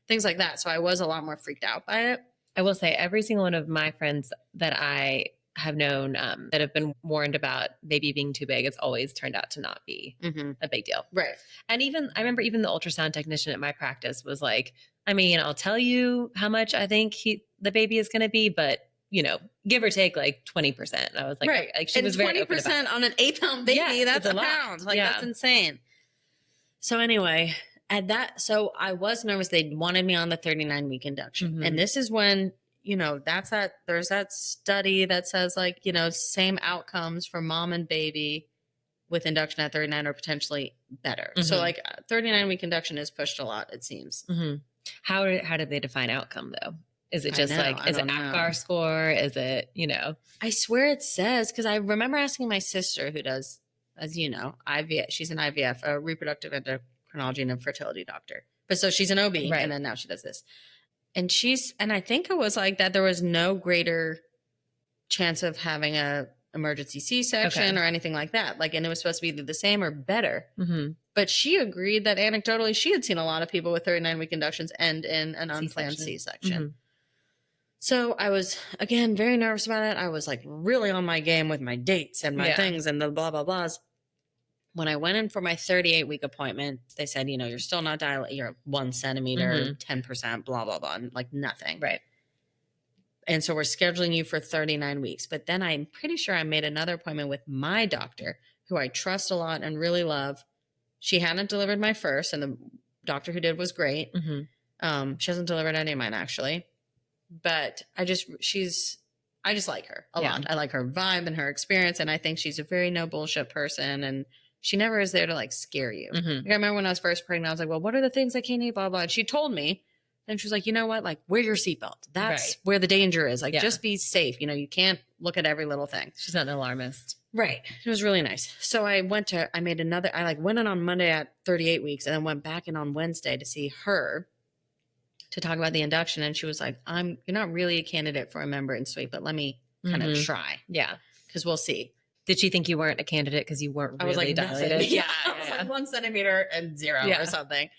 Things like that. So I was a lot more freaked out by it. I will say every single one of my friends that I have known that have been warned about baby being too big, it's always turned out to not be a big deal. Right. And I remember even the ultrasound technician at my practice was like, I mean, I'll tell you how much I think the baby is going to be, but give or take like 20%. And I was like, right. Like she was very open about it. 20% on an 8-pound baby, that's a pound. Like that's insane. So anyway, so I was nervous. They wanted me on the 39-week induction. And this is when, there's that study that says like, same outcomes for mom and baby with induction at 39 or potentially better. So like 39-week induction is pushed a lot, it seems. How did they define outcome though? Is it just is it APGAR score? Is it, I swear it says, because I remember asking my sister who does, as you know, IVF, she's an IVF, a reproductive endocrinology and a fertility doctor. But so she's an OB and then now she does this. And I think it was like that there was no greater chance of having a emergency C-section or anything like that. Like, and it was supposed to be either the same or better. But she agreed that anecdotally she had seen a lot of people with 39-week inductions end in an unplanned C-section. So I was, again, very nervous about it. I was like really on my game with my dates and my things and the blah, blah, blahs. When I went in for my 38-week appointment, they said, you're still not dilated. You're 1 centimeter, 10%, blah, blah, blah, like nothing. Right. And so we're scheduling you for 39 weeks. But then I'm pretty sure I made another appointment with my doctor, who I trust a lot and really love. She hadn't delivered my first, and the doctor who did was great. She hasn't delivered any of mine, actually. But I just like her a lot. I like her vibe and her experience, and I think she's a very no bullshit person, and she never is there to like scare you. Like, I remember when I was first pregnant, I was like, well, what are the things I can't eat, blah, blah. And she told me, and she was like, you know what? Like, wear your seatbelt. That's where the danger is. Like, just be safe. You can't look at every little thing. She's not an alarmist. Right. It was really nice. So I went in on Monday at 38 weeks and then went back in on Wednesday to see her to talk about the induction. And she was like, you're not really a candidate for a member and sweep, but let me kind of try. Yeah. Because we'll see. Did she think you weren't a candidate because you weren't really dilated? Yeah. I was like 1 centimeter and 0 or something.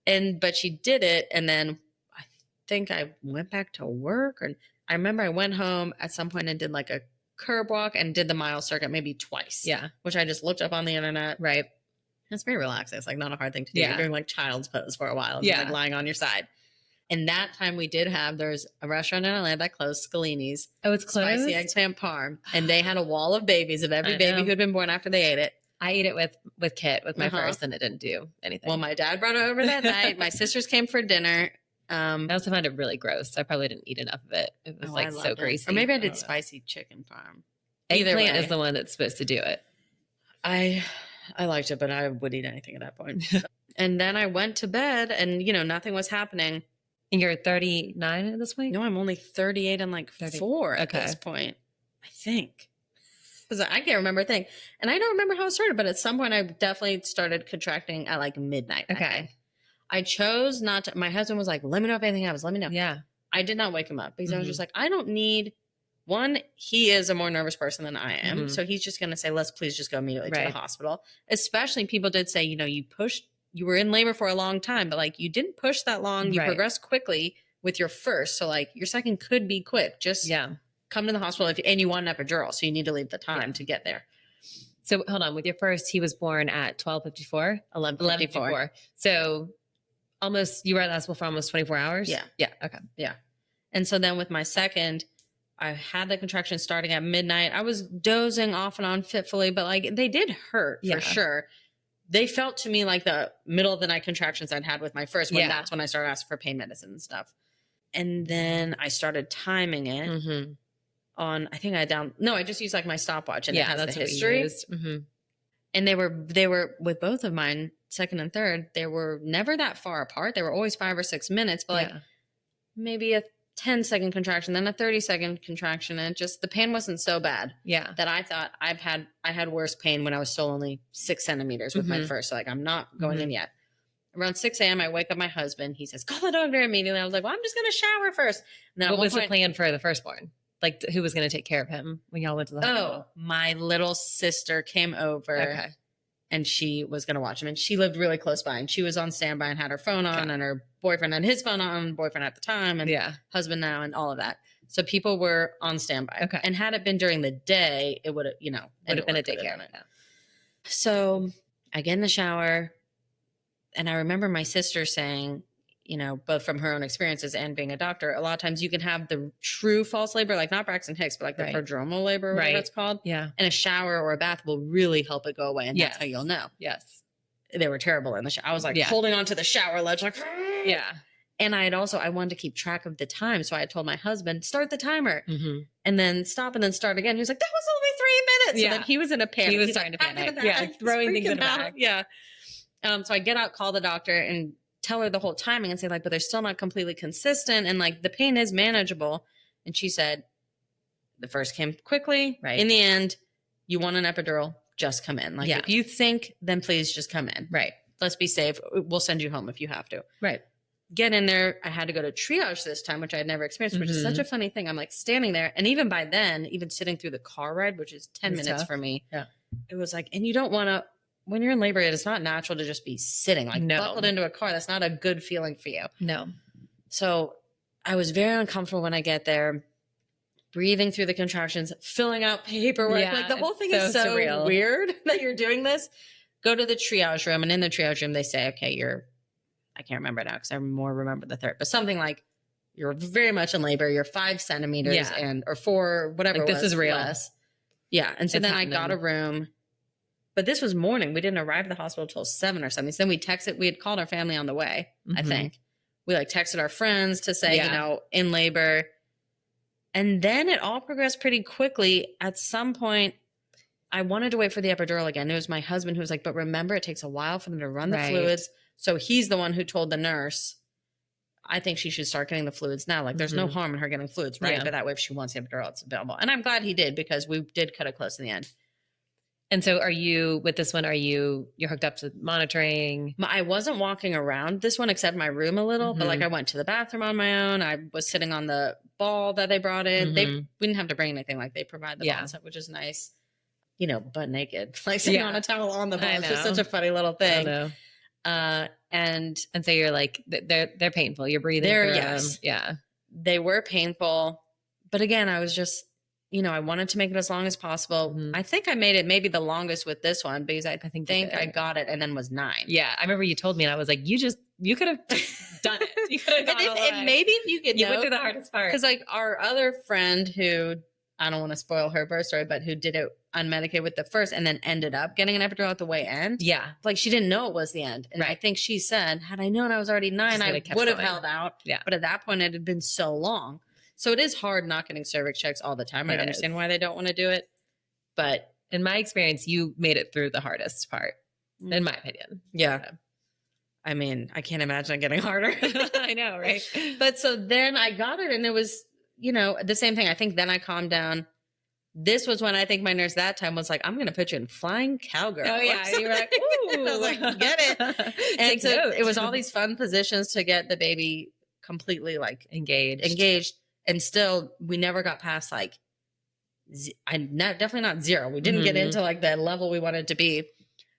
But she did it. And then I think I went back to work, or I remember I went home at some point and did like a curb walk and did the mile circuit maybe twice. Yeah. Which I just looked up on the internet. Right. It's very relaxing. It's like not a hard thing to do. You're doing like child's pose for a while. And like lying on your side. And that time we did have, there's a restaurant in Atlanta that closed, Scalini's. Oh, it's closed? Spicy eggplant parm. And they had a wall of babies of every baby who had been born after they ate it. I ate it with Kit, with my first, and it didn't do anything. Well, my dad brought it over that night. My sisters came for dinner. I also found it really gross. I probably didn't eat enough of it. It was like so greasy. Or maybe I did spicy chicken parm. Eggplant is the one that's supposed to do it. I liked it, but I would eat anything at that point. And then I went to bed and, you know, nothing was happening. And you're 39 at this point? No, I'm only 38 and like 4 at this point, I think. Because I can't remember a thing. And I don't remember how it started, but at some point I definitely started contracting at like midnight. Okay. I chose not to. My husband was like, let me know if anything happens. Let me know. Yeah. I did not wake him up because I was just like, I don't need. One, he is a more nervous person than I am. So he's just going to say, let's please just go immediately to the hospital. Especially people did say, you know, you were in labor for a long time, but like you didn't push that long. You progressed quickly with your first. So like your second could be quick. Just come to the hospital and you want an epidural. So you need to leave the time to get there. So hold on. With your first, he was born at 12:54? 11:54. So almost, you were at the hospital for almost 24 hours? Yeah. Yeah. Okay. Yeah. And so then with my second, I had the contractions starting at midnight. I was dozing off and on fitfully, but like they did hurt for sure. They felt to me like the middle of the night contractions I'd had with my first, when that's when I started asking for pain medicine and stuff. And then I started timing it on, I think I just used like my stopwatch and it has the history. And they were with both of mine, second and third, they were never that far apart. They were always 5 or 6 minutes, but like maybe a 10-second contraction, then a 30-second contraction. And just the pain wasn't so bad that I thought I had worse pain when I was still only 6 centimeters with my first. So like, I'm not going in yet. Around 6 a.m., I wake up my husband. He says, call the doctor immediately. I was like, well, I'm just going to shower first. And then what was the plan for the firstborn? Like who was going to take care of him when y'all went to the hospital? Oh, my little sister came over and she was going to watch him. And she lived really close by and she was on standby and had her phone on and her boyfriend had his phone on, boyfriend at the time and husband now and all of that. So people were on standby. And had it been during the day, it would have, would have been a daycare. So I get in the shower and I remember my sister saying, both from her own experiences and being a doctor, a lot of times you can have the true false labor, like not Braxton Hicks, but like the prodromal labor, or whatever it's called. Yeah. And a shower or a bath will really help it go away. And that's how you'll know. Yes. They were terrible in the shower. I was like holding on to the shower ledge, like, And I wanted to keep track of the time. So I had told my husband, start the timer and then stop and then start again. He was like, that was only 3 minutes. Yeah. So then he was in a panic. He was starting to panic. Yeah. Throwing things in the back. Yeah. So I get out, call the doctor and tell her the whole timing and say like, but they're still not completely consistent. And like the pain is manageable. And she said, the first came quickly. Right. In the end, you want an epidural, just come in. Like if you think, then please just come in. Right. Let's be safe. We'll send you home if you have to. Right. Get in there. I had to go to triage this time, which I had never experienced, which is such a funny thing. I'm like standing there. And even by then, even sitting through the car ride, which is 10 minutes for me. Yeah. It was like, and you don't want to, when you're in labor, it is not natural to just be sitting like buckled into a car. That's not a good feeling for you. No. So I was very uncomfortable when I get there, breathing through the contractions, filling out paperwork. Yeah, like the whole thing is so surreal. Weird that you're doing this. Go to the triage room. And in the triage room, they say, okay, I can't remember now because I more remember the third, but something like you're very much in labor. You're 5 centimeters or 4, whatever. Like, this is real. Less. Yeah. And so then I got a room. But this was morning. We didn't arrive at the hospital till 7 or something. So then we had called our family on the way, I think. We like texted our friends to say, in labor. And then it all progressed pretty quickly. At some point, I wanted to wait for the epidural again. It was my husband who was like, but remember, it takes a while for them to run the fluids. So he's the one who told the nurse, I think she should start getting the fluids now. Like there's no harm in her getting fluids, right? But that way if she wants the epidural, it's available. And I'm glad he did because we did cut it close to the end. And so with this one, you're hooked up to monitoring? I wasn't walking around this one except my room a little, but like I went to the bathroom on my own. I was sitting on the ball that they brought in. We didn't have to bring anything, like they provide the ball and stuff, which is nice. Butt naked, like sitting on a towel on the ball. It's just such a funny little thing. I know. And so you're like, they're painful. You're breathing through them. Yeah. They were painful. But again, I was just, I wanted to make it as long as possible. Mhm. I think I made it maybe the longest with this one because I think think you I did. got it and then was 9. Yeah. I remember you told me and I was like, you could have just done it. You could have gone all the way. And maybe if you could You know, went through the hardest part. because like our other friend who, I don't want to spoil her birth story, but who did it unmedicated with the first and then ended up getting an epidural at the way end. Yeah. Like she didn't know it was the end. And I think she said, had I known I was already 9, I would have held out. Yeah. But at that point it had been so long. So it is hard not getting cervix checks all the time. I understand why they don't want to do it. But in my experience, you made it through the hardest part, in my opinion. Yeah. I mean, I can't imagine it getting harder. I know, right? But so then I got it and it was, the same thing. I think then I calmed down. This was when I think my nurse that time was like, I'm going to put you in flying cowgirl. Oh, yeah. You were like, ooh. I was like, get it. And so it was all these fun positions to get the baby completely like engaged. And still, we never got past like, definitely not 0. We didn't get into like the level we wanted to be.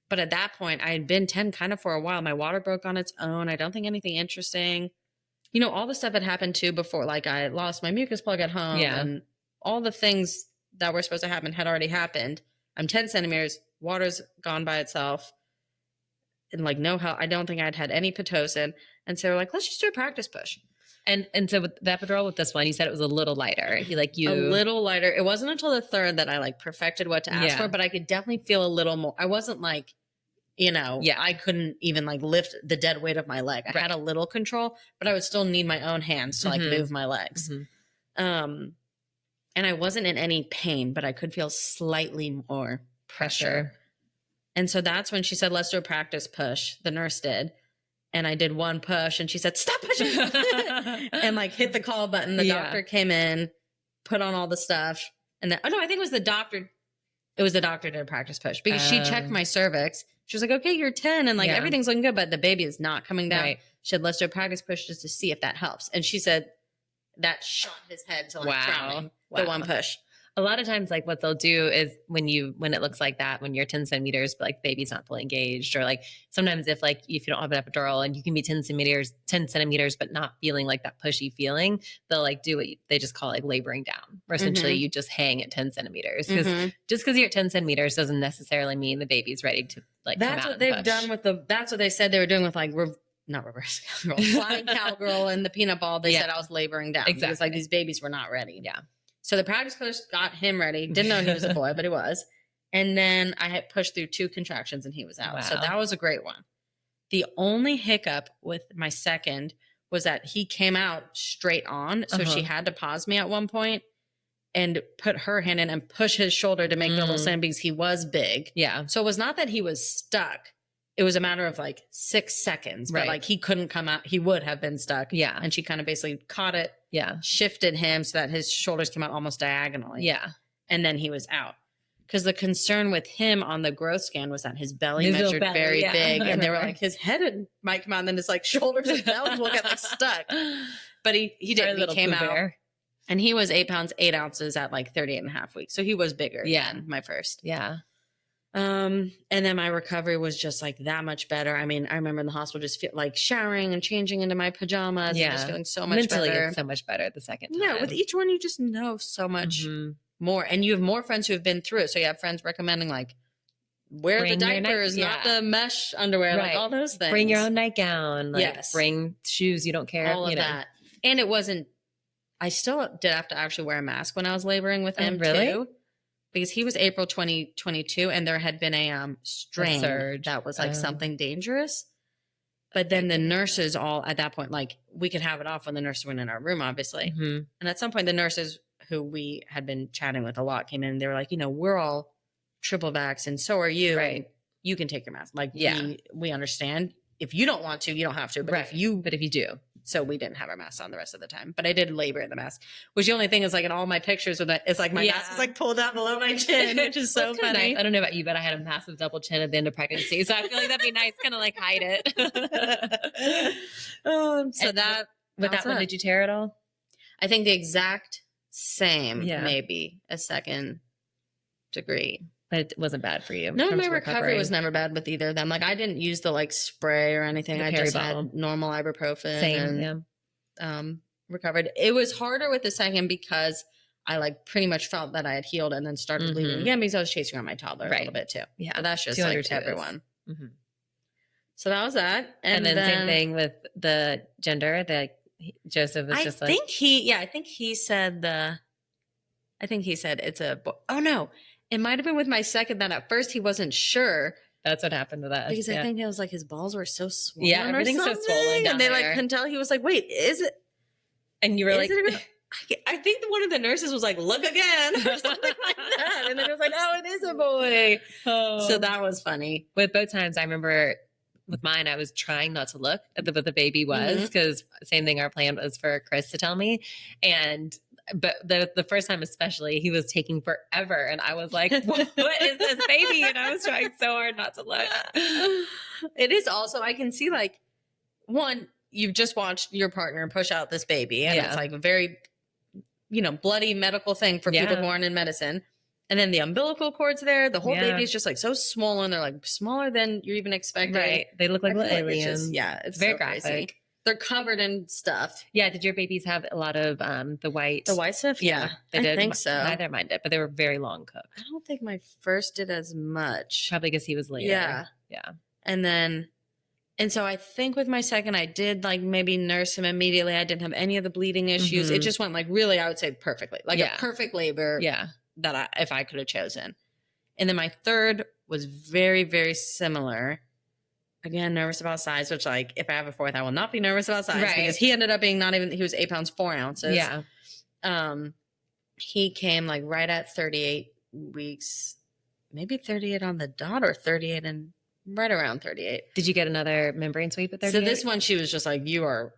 But at that point, I had been 10 kind of for a while. My water broke on its own. I don't think anything interesting. All the stuff had happened too before. Like I lost my mucus plug at home. Yeah. And all the things that were supposed to happen had already happened. I'm 10 centimeters. Water's gone by itself. And like no help. I don't think I'd had any Pitocin. And so we're like, let's just do a practice push. And so with the epidural with this one, you said it was a little lighter. A little lighter. It wasn't until the 3rd that I like perfected what to ask for, but I could definitely feel a little more. I wasn't like, I couldn't even like lift the dead weight of my leg. I had a little control, but I would still need my own hands to like move my legs. And I wasn't in any pain, but I could feel slightly more pressure. And so that's when she said, let's do a practice push. The nurse did. And I did one push and she said, stop pushing and like hit the call button. The doctor came in, put on all the stuff. And then, I think it was the doctor. It was the doctor did a practice push because she checked my cervix. She was like, okay, you're 10 and like everything's looking good, but the baby is not coming down. Right. She said, let's do a practice push just to see if that helps. And she said that shot his head to like drowning, the one push. A lot of times, like what they'll do is when it looks like that, when you're 10 centimeters, but like baby's not fully engaged, or like sometimes if you don't have an epidural and you can be 10 centimeters, but not feeling like that pushy feeling, they'll like do what they just call like laboring down, where essentially you just hang at 10 centimeters. Because just because you're at 10 centimeters doesn't necessarily mean the baby's ready to like that's come out what they've done with that's what they said they were doing with like not reverse cowgirl, flying cowgirl and the peanut ball. They said I was laboring down. Exactly. Because like these babies were not ready. Yeah. So the practice push got him ready. Didn't know he was a boy, but he was. And then I had pushed through 2 contractions and he was out. Wow. So that was a great one. The only hiccup with my second was that he came out straight on. So she had to pause me at one point and put her hand in and push his shoulder to make the little sound because he was big. Yeah. So it was not that he was stuck. It was a matter of like 6 seconds, but like he couldn't come out. He would have been stuck. Yeah. And she kind of basically caught it. Yeah. Shifted him so that his shoulders came out almost diagonally. Yeah. And then he was out. Because the concern with him on the growth scan was that his belly measured very big. And they were like, his head might come out and then his like shoulders and belly will get like stuck. But he didn't. He came out. And he was 8 pounds, 8 ounces at like 38 and a half weeks. So he was bigger than my first. Yeah. And then my recovery was just like that much better. I mean, I remember in the hospital just feel like showering and changing into my pajamas and just feeling so much mentally better. It's so much better the second time. Yeah, with each one you just know so much more. And you have more friends who have been through it. So you have friends recommending like wear the diapers, not the mesh underwear, like all those things. Bring your own nightgown. Like bring shoes you don't care. All of that. And it wasn't, I still did have to actually wear a mask when I was laboring with him too. Because he was April 2022 and there had been a strain that was like something dangerous. But then the nurses all at that point, like we could have it off when the nurses went in our room, obviously. And at some point, the nurses who we had been chatting with a lot came in and they were like, we're all triple vax and so are you. Right. You can take your mask. Like, we understand. If you don't want to, you don't have to. But if you do. So we didn't have our masks on the rest of the time. But I did labor in the mask, which the only thing is like in all my pictures with it, it's like my mask is like pulled out below my chin, which is so funny. Nice. I don't know about you, but I had a massive double chin at the end of pregnancy. So I feel like that'd be nice, kind of like hide it. So that with that one, did you tear it all? I think the exact same, maybe a second degree. But it wasn't bad for you. No, my recovery was never bad with either of them. Like I didn't use the like spray or anything. I just had normal ibuprofen. Same, recovered. It was harder with the second because I like pretty much felt that I had healed and then started bleeding again because I was chasing around my toddler a little bit too. Yeah. But that's just 200 like everyone. Mm-hmm. So that was that. And then same thing with the gender, that Joseph was just like. I think he said it's a boy. Oh no, it might have been with my second that at first he wasn't sure. That's what happened with us. Because I think it was like his balls were so swollen. Yeah, everything's so swollen down and they there. like couldn't tell. He was like, wait, is it? And you were like, I think one of the nurses was like, look again, or something like that. And then it was like, oh, it is a boy. Oh. So that was funny. With both times, I remember with mine, I was trying not to look at what the baby was, because same thing, our plan was for Chris to tell me. But the first time especially, he was taking forever. And I was like, what is this baby? And I was trying so hard not to look. It is also, I can see like, one, you've just watched your partner push out this baby. And it's like a very, bloody medical thing for people born in medicine. And then the umbilical cord's there. The whole baby is just like so swollen. They're like smaller than you even expected. Right. They look like little aliens. It's very so graphic. Crazy. They're covered in stuff. Yeah. Did your babies have a lot of the white stuff? Yeah. They did. I think so. Neither of mine did, but they were very long cooked. I don't think my first did as much. Probably because he was later. Yeah. And so I think with my second, I did like maybe nurse him immediately. I didn't have any of the bleeding issues. It just went like really, I would say perfectly. Like a perfect labor. Yeah. That if I could have chosen. And then my third was very, very similar. Again, nervous about size, which like if I have a fourth, I will not be nervous about size because he ended up being he was 8 pounds, 4 ounces. Yeah. He came like right at 38 weeks, maybe 38 on the dot or 38 and right around 38. Did you get another membrane sweep at 38? So this one, she was just like, you are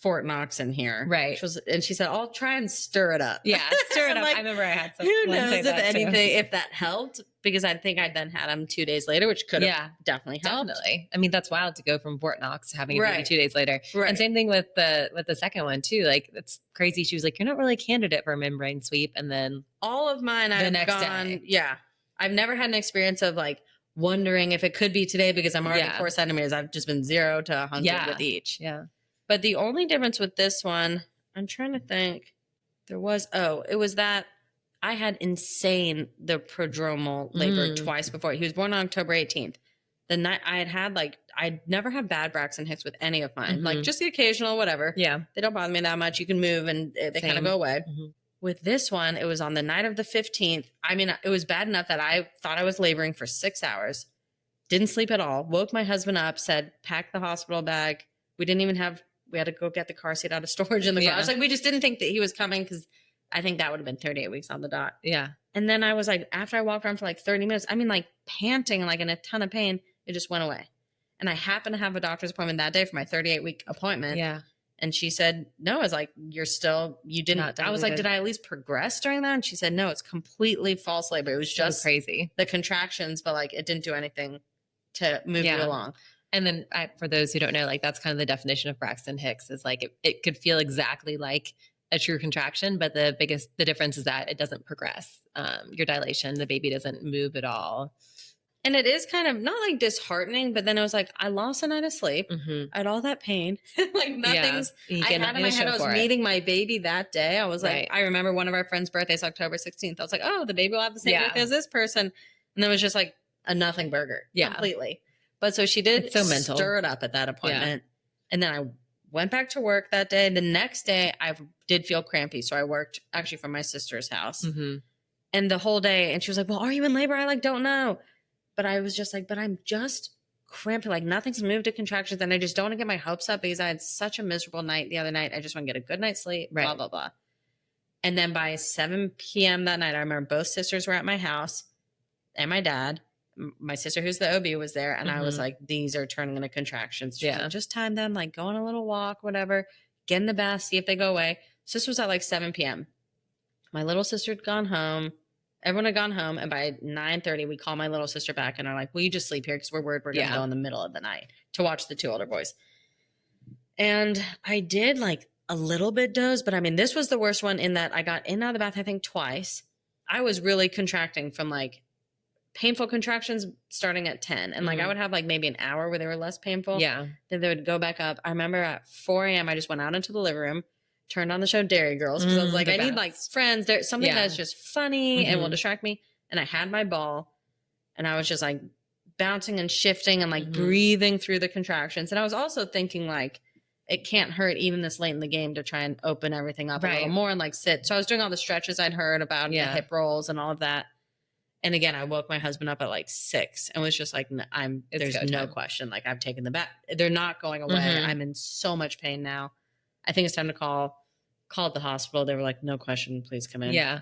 Fort Knox in here. Right. And she said, I'll try and stir it up. Yeah, stir it up. Like, I remember I had some. Who knows if anything, if that helped, because I think I then had him 2 days later, which could have definitely helped. Definitely. I mean, that's wild to go from Fort Knox to having a baby 2 days later. Right. And same thing with the second one too. Like, it's crazy. She was like, you're not really a candidate for a membrane sweep. And then all of mine, I've gone. Yeah. I've never had an experience of like wondering if it could be today because I'm already 4 centimeters. I've just been 0 to 100 with each. Yeah. But the only difference with this one, I'm trying to think, it was that I had the prodromal labor twice before. He was born on October 18th. The night I'd never had bad Braxton Hicks with any of mine. Like just the occasional, whatever. Yeah. They don't bother me that much. You can move and they kind of go away. With this one, it was on the night of the 15th. I mean, it was bad enough that I thought I was laboring for 6 hours. Didn't sleep at all. Woke my husband up, said, pack the hospital bag. We had to go get the car seat out of storage in the garage. Like, we just didn't think that he was coming because I think that would have been 38 weeks on the dot. Yeah. And then I was like, after I walked around for like 30 minutes, I mean, like panting, like in a ton of pain, it just went away. And I happened to have a doctor's appointment that day for my 38-week appointment. Yeah. And she said, no, I was like, you didn't. I was like, did I at least progress during that? And she said, no, it's completely false labor. It was just crazy. The contractions, but like it didn't do anything to move you along. And then for those who don't know, like that's kind of the definition of Braxton Hicks is like it could feel exactly like a true contraction, but the difference is that it doesn't progress. Your dilation, the baby doesn't move at all. And it is kind of not like disheartening, but then I was like, I lost a night of sleep. I had all that pain. Like nothing's, I had in my head, I was meeting my baby that day. I was like, I remember one of our friends' birthdays, October 16th. I was like, oh, the baby will have the same birthday as this person. And then it was just like a nothing burger completely. But so she did stir it up at that appointment. And then I went back to work that day. The next day I did feel crampy. So I worked actually from my sister's house and the whole day. And she was like, well, are you in labor? I like, don't know. But I was just like, but I'm just crampy. Like nothing's moved to contractions. And I just don't want to get my hopes up because I had such a miserable night the other night. I just want to get a good night's sleep, blah, blah, blah. And then by 7 p.m. that night, I remember both sisters were at my house and my dad. My sister, who's the OB, was there. And I was like, these are turning into contractions. Just time them, like go on a little walk, whatever, get in the bath, see if they go away. So this was at like 7 p.m. My little sister had gone home. Everyone had gone home. And by 9:30, we call my little sister back and are like, will you just sleep here? Because we're worried we're going to go in the middle of the night to watch the 2 older boys. And I did like a little bit doze. But I mean, this was the worst one in that I got in and out of the bath, I think twice. I was really contracting from like painful contractions starting at 10. And like I would have like maybe an hour where they were less painful. Yeah. Then they would go back up. I remember at 4 a.m. I just went out into the living room, turned on the show Dairy Girls because I was like, I need like friends. There's something that's just funny and will distract me. And I had my ball and I was just like bouncing and shifting and like breathing through the contractions. And I was also thinking like, it can't hurt even this late in the game to try and open everything up a little more and like sit. So I was doing all the stretches I'd heard about the hip rolls and all of that. And again, I woke my husband up at like 6 and was just like, there's no question. Like I've taken the bet. They're not going away. I'm in so much pain now. I think it's time to call the hospital. They were like, no question, please come in. Yeah.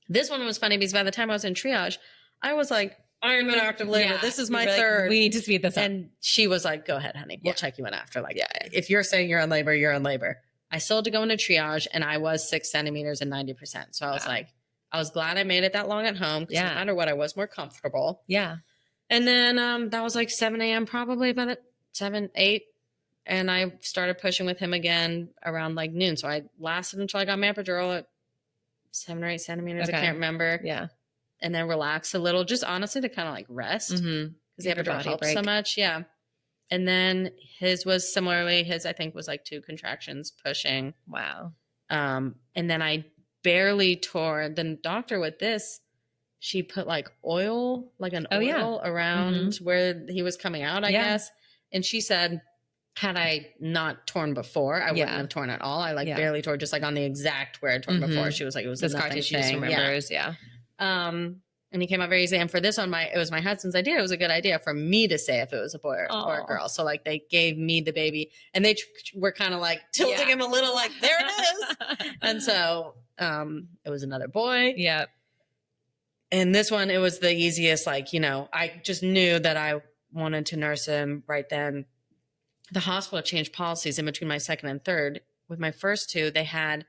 This one was funny because by the time I was in triage, I was like, I'm in active labor. Yeah. This is my third. Like, we need to speed this up. And she was like, go ahead, honey. We'll check you in after. Like, if you're saying you're in labor, you're in labor. I still had to go into triage and I was 6 centimeters and 90%. So I was like, I was glad I made it that long at home because no matter what, I was more comfortable. Yeah. And then that was like 7 a.m. probably by the 7, 8. And I started pushing with him again around like noon. So I lasted until I got my epidural at 7 or 8 centimeters. I can't remember. Yeah. And then relax a little, just honestly to kind of like rest because the epidural helps so much. Yeah. And then his was similarly, I think was like 2 contractions pushing. Wow. And then I barely tore. The doctor with this, she put like oil, like an oil around where he was coming out, I guess. And she said, had I not torn before, I wouldn't have torn at all. I like barely tore, just like on the exact where I torn before. She was like, it was the scar tissue just remembers. Yeah. And he came out very easy. And for this one, it was my husband's idea. It was a good idea for me to say if it was a boy or a girl. So like they gave me the baby and they were kind of like tilting him a little like, there it is. And so it was another boy. Yeah. And this one, it was the easiest. Like, I just knew that I wanted to nurse him right then. The hospital changed policies in between my second and third. With my first 2, they had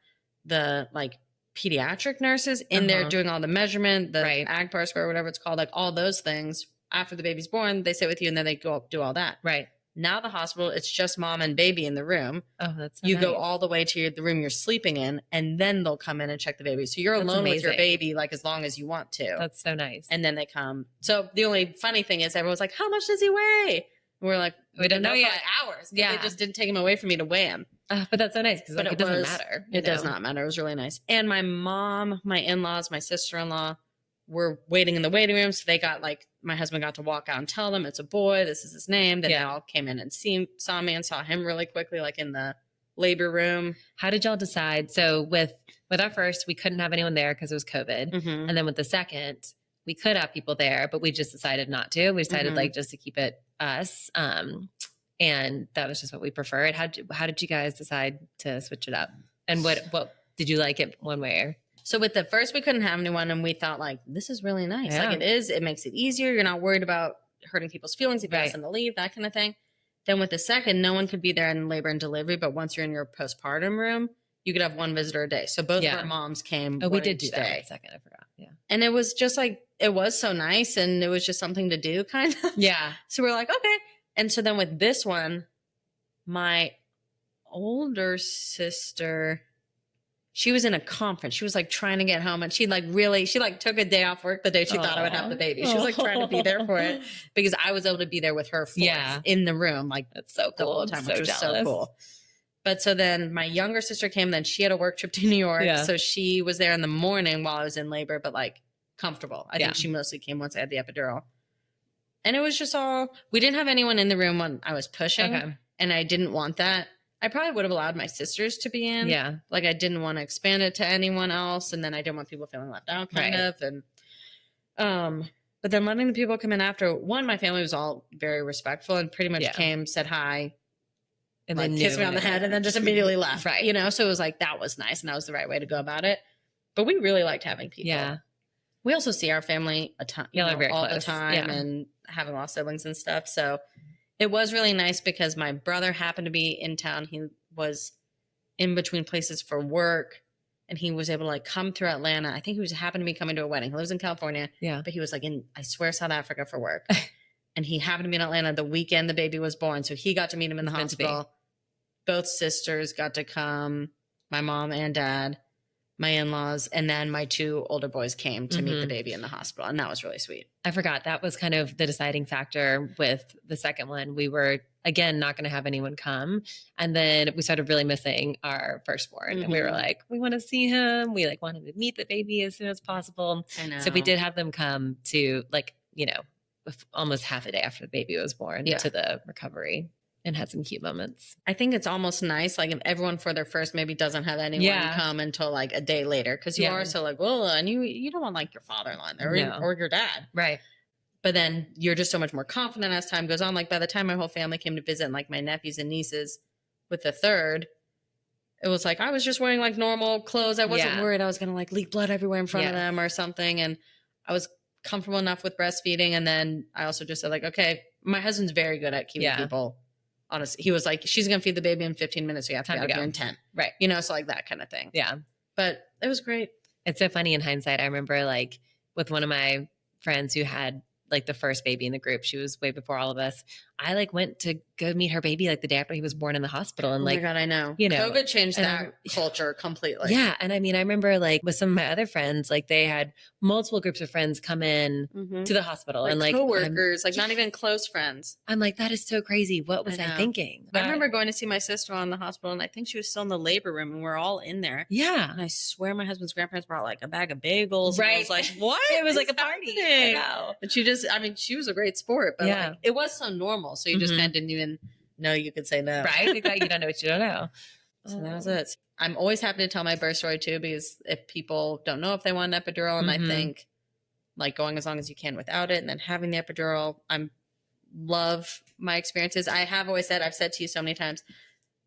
the like pediatric nurses in there doing all the measurement, the AgPAR score, whatever it's called, like all those things. After the baby's born, they sit with you and then they go do all that. Right. Now the hospital, it's just mom and baby in the room. Oh, that's so you nice. go all the way to the room you're sleeping in, and then they'll come in and check the baby. So you're alone with your baby, like as long as you want to. That's so nice. And then they come. So the only funny thing is everyone's like, how much does he weigh? And we're like, we don't know yet. For like hours. Yeah. They just didn't take him away from me to weigh him. But that's so nice because like, it doesn't matter. It does not matter. It was really nice. And my mom, my in-laws, my sister-in-law were waiting in the waiting room. So they got like, my husband got to walk out and tell them it's a boy. This is his name. Then they all came in and saw me and saw him really quickly, like in the labor room. How did y'all decide? So with our first, we couldn't have anyone there because it was COVID. And then with the second, we could have people there, but we just decided not to. We decided like just to keep it us. And that was just what we preferred. How did you guys decide to switch it up? And what did you like it one way or? So with the first, we couldn't have anyone, and we thought like, this is really nice. Yeah. Like it makes it easier. You're not worried about hurting people's feelings if you ask them to leave, that kind of thing. Then with the second, no one could be there in labor and delivery, but once you're in your postpartum room, you could have 1 visitor a day. So both of our moms came. Oh, we did do that. Second, I forgot. Yeah. And it was just like, it was so nice, and it was just something to do, kind of. Yeah. So we're like, okay. And so then with this one, my older sister, she was in a conference. She was like trying to get home, and she took a day off work the day she thought I would have the baby. She was like trying to be there for it because I was able to be there with her in the room. Like that's so cool. The whole time, which was so cool. But so then my younger sister came, then she had a work trip to New York. Yeah. So she was there in the morning while I was in labor, but like comfortable. I think she mostly came once I had the epidural. And it was just we didn't have anyone in the room when I was pushing. Okay. And I didn't want that. I probably would have allowed my sisters to be in. Yeah. Like I didn't want to expand it to anyone else. And then I didn't want people feeling left out kind of. And, but then letting the people come in after, my family was all very respectful and pretty much came, said hi, and then kissed me on the head and then just immediately left. Right. So it was like, that was nice. And that was the right way to go about it. But we really liked having people. Yeah. We also see our family a ton, all close. The time and having lost siblings and stuff. So it was really nice because my brother happened to be in town. He was in between places for work, and he was able to like come through Atlanta. I think he happened to be coming to a wedding. He lives in California. Yeah. But he was like I swear, South Africa for work. And he happened to be in Atlanta the weekend the baby was born. So he got to meet him in the hospital. Both sisters got to come, my mom and dad, my in-laws, and then my 2 older boys came to meet the baby in the hospital. And that was really sweet. I forgot. That was kind of the deciding factor with the second one. We were again, not going to have anyone come. And then we started really missing our firstborn. And we were like, we want to see him. We like want him to meet the baby as soon as possible. I know. So we did have them come to like, you know, almost half a day after the baby was born to the recovery, and had some cute moments. I think it's almost nice, like if everyone for their first maybe doesn't have anyone come until like a day later, because you are so like, well, and you don't want like your father-in-law there or your dad. Right. But then you're just so much more confident as time goes on. Like by the time my whole family came to visit, and like my nephews and nieces with the third, it was like I was just wearing like normal clothes. I wasn't worried I was going to like leak blood everywhere in front of them or something. And I was comfortable enough with breastfeeding. And then I also just said like, okay, my husband's very good at keeping people honest. He was like, she's going to feed the baby in 15 minutes. So you have to be out here in 10. Right. You know, so like that kind of thing. Yeah. But it was great. It's so funny in hindsight. I remember like with one of my friends who had like the first baby in the group, she was way before all of us. I like went to go meet her baby like the day after he was born in the hospital. And like, oh my God, I know. You know, COVID changed that culture completely. Yeah. And I mean, I remember like with some of my other friends, like they had multiple groups of friends come in to the hospital like and like coworkers, like not even close friends. I'm like, that is so crazy. What was I thinking? I remember going to see my sister-in-law in the hospital, and I think she was still in the labor room, and we're all in there. Yeah. And I swear my husband's grandparents brought like a bag of bagels. Right. And I was like, what? It was like a party. I know. And she just, I mean, she was a great sport, but like, it was so normal. So you just kind of didn't even know you could say no. Right. Exactly. You don't know what you don't know. So that was it. I'm always happy to tell my birth story too, because if people don't know if they want an epidural, and I think like going as long as you can without it and then having the epidural, love my experiences. I have always said, I've said to you so many times,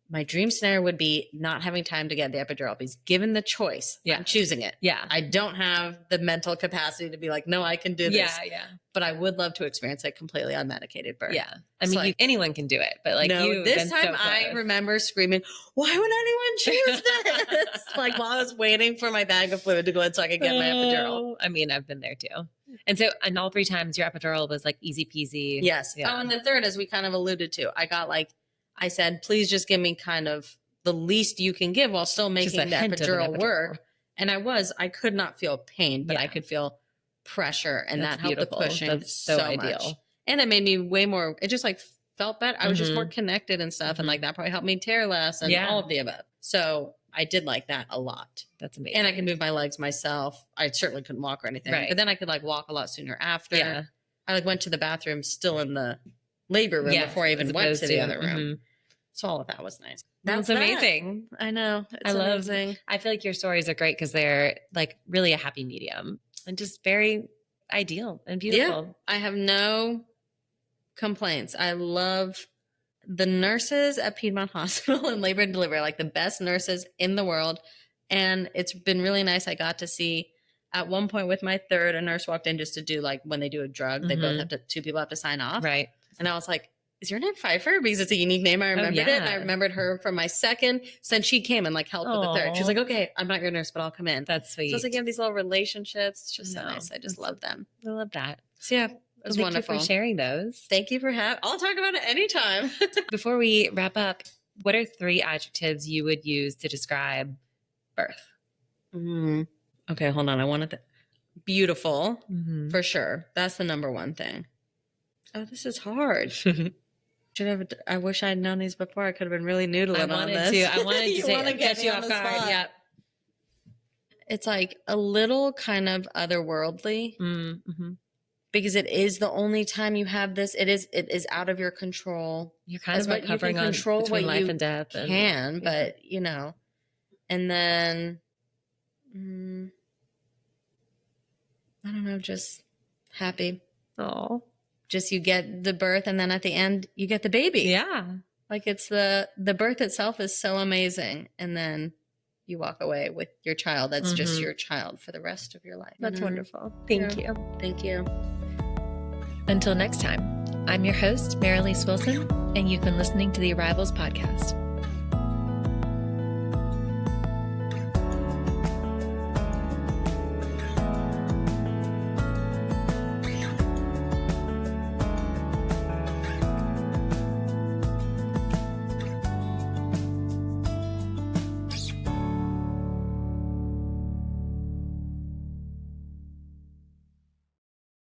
my dream scenario would be not having time to get the epidural, because given the choice, I'm choosing it. Yeah. I don't have the mental capacity to be like, no, I can do this. Yeah. But I would love to experience a completely unmedicated birth. Yeah. I mean, like, anyone can do it, but like no, this time I remember screaming, why would anyone choose this? Like while I was waiting for my bag of fluid to go in so I could get my epidural. I mean, I've been there too. And so, and all 3 times your epidural was like easy peasy. Yes. Yeah. Oh, and the third, as we kind of alluded to, I got like, I said, please just give me kind of the least you can give while still making the epidural work. And I could not feel pain, but I could feel pressure, and that helped the pushing. That's so ideal. Much. And it made me way more, it just like felt better. I was just more connected and stuff. And like that probably helped me tear less and all of the above. So I did like that a lot. That's amazing. And I could move my legs myself. I certainly couldn't walk or anything, but then I could like walk a lot sooner after. Yeah. I like went to the bathroom still in the labor room before I even went to the other room. So all of that was nice. That's amazing. I know. It's amazing. I feel like your stories are great because they're like really a happy medium and just very ideal and beautiful. Yeah, I have no complaints. I love the nurses at Piedmont Hospital and Labor and Delivery, like the best nurses in the world. And it's been really nice. I got to see at one point with my third, a nurse walked in just to do like when they do a drug, they both have to, 2 people have to sign off. Right. And I was like, is your name Pfeiffer? Because it's a unique name. I remembered it. And I remembered her from my second. So then she came and like helped with the third. She's like, okay, I'm not your nurse, but I'll come in. That's sweet. So it's like, you have these little relationships. It's just so nice. I just love them. I love that. So yeah, it was wonderful. Thank you for sharing those. Thank you for I'll talk about it anytime. Before we wrap up, what are 3 adjectives you would use to describe birth? Okay, hold on. I wanted to. Beautiful, for sure. That's the number one thing. Oh, this is hard. I wish I had known these before. I could have been really noodling on this. I wanted to say, catch you off guard. Yep. It's like a little kind of otherworldly, because it is the only time you have this. It is out of your control. You're kind of like hovering on between life and death. But you know, and then I don't know, just happy. Oh. Just you get the birth, and then at the end you get the baby. Yeah. Like it's the birth itself is so amazing. And then you walk away with your child. That's just your child for the rest of your life. That's wonderful. Thank you. Thank you. Until next time, I'm your host, Merelise Wilson, and you've been listening to the Arrivals Podcast.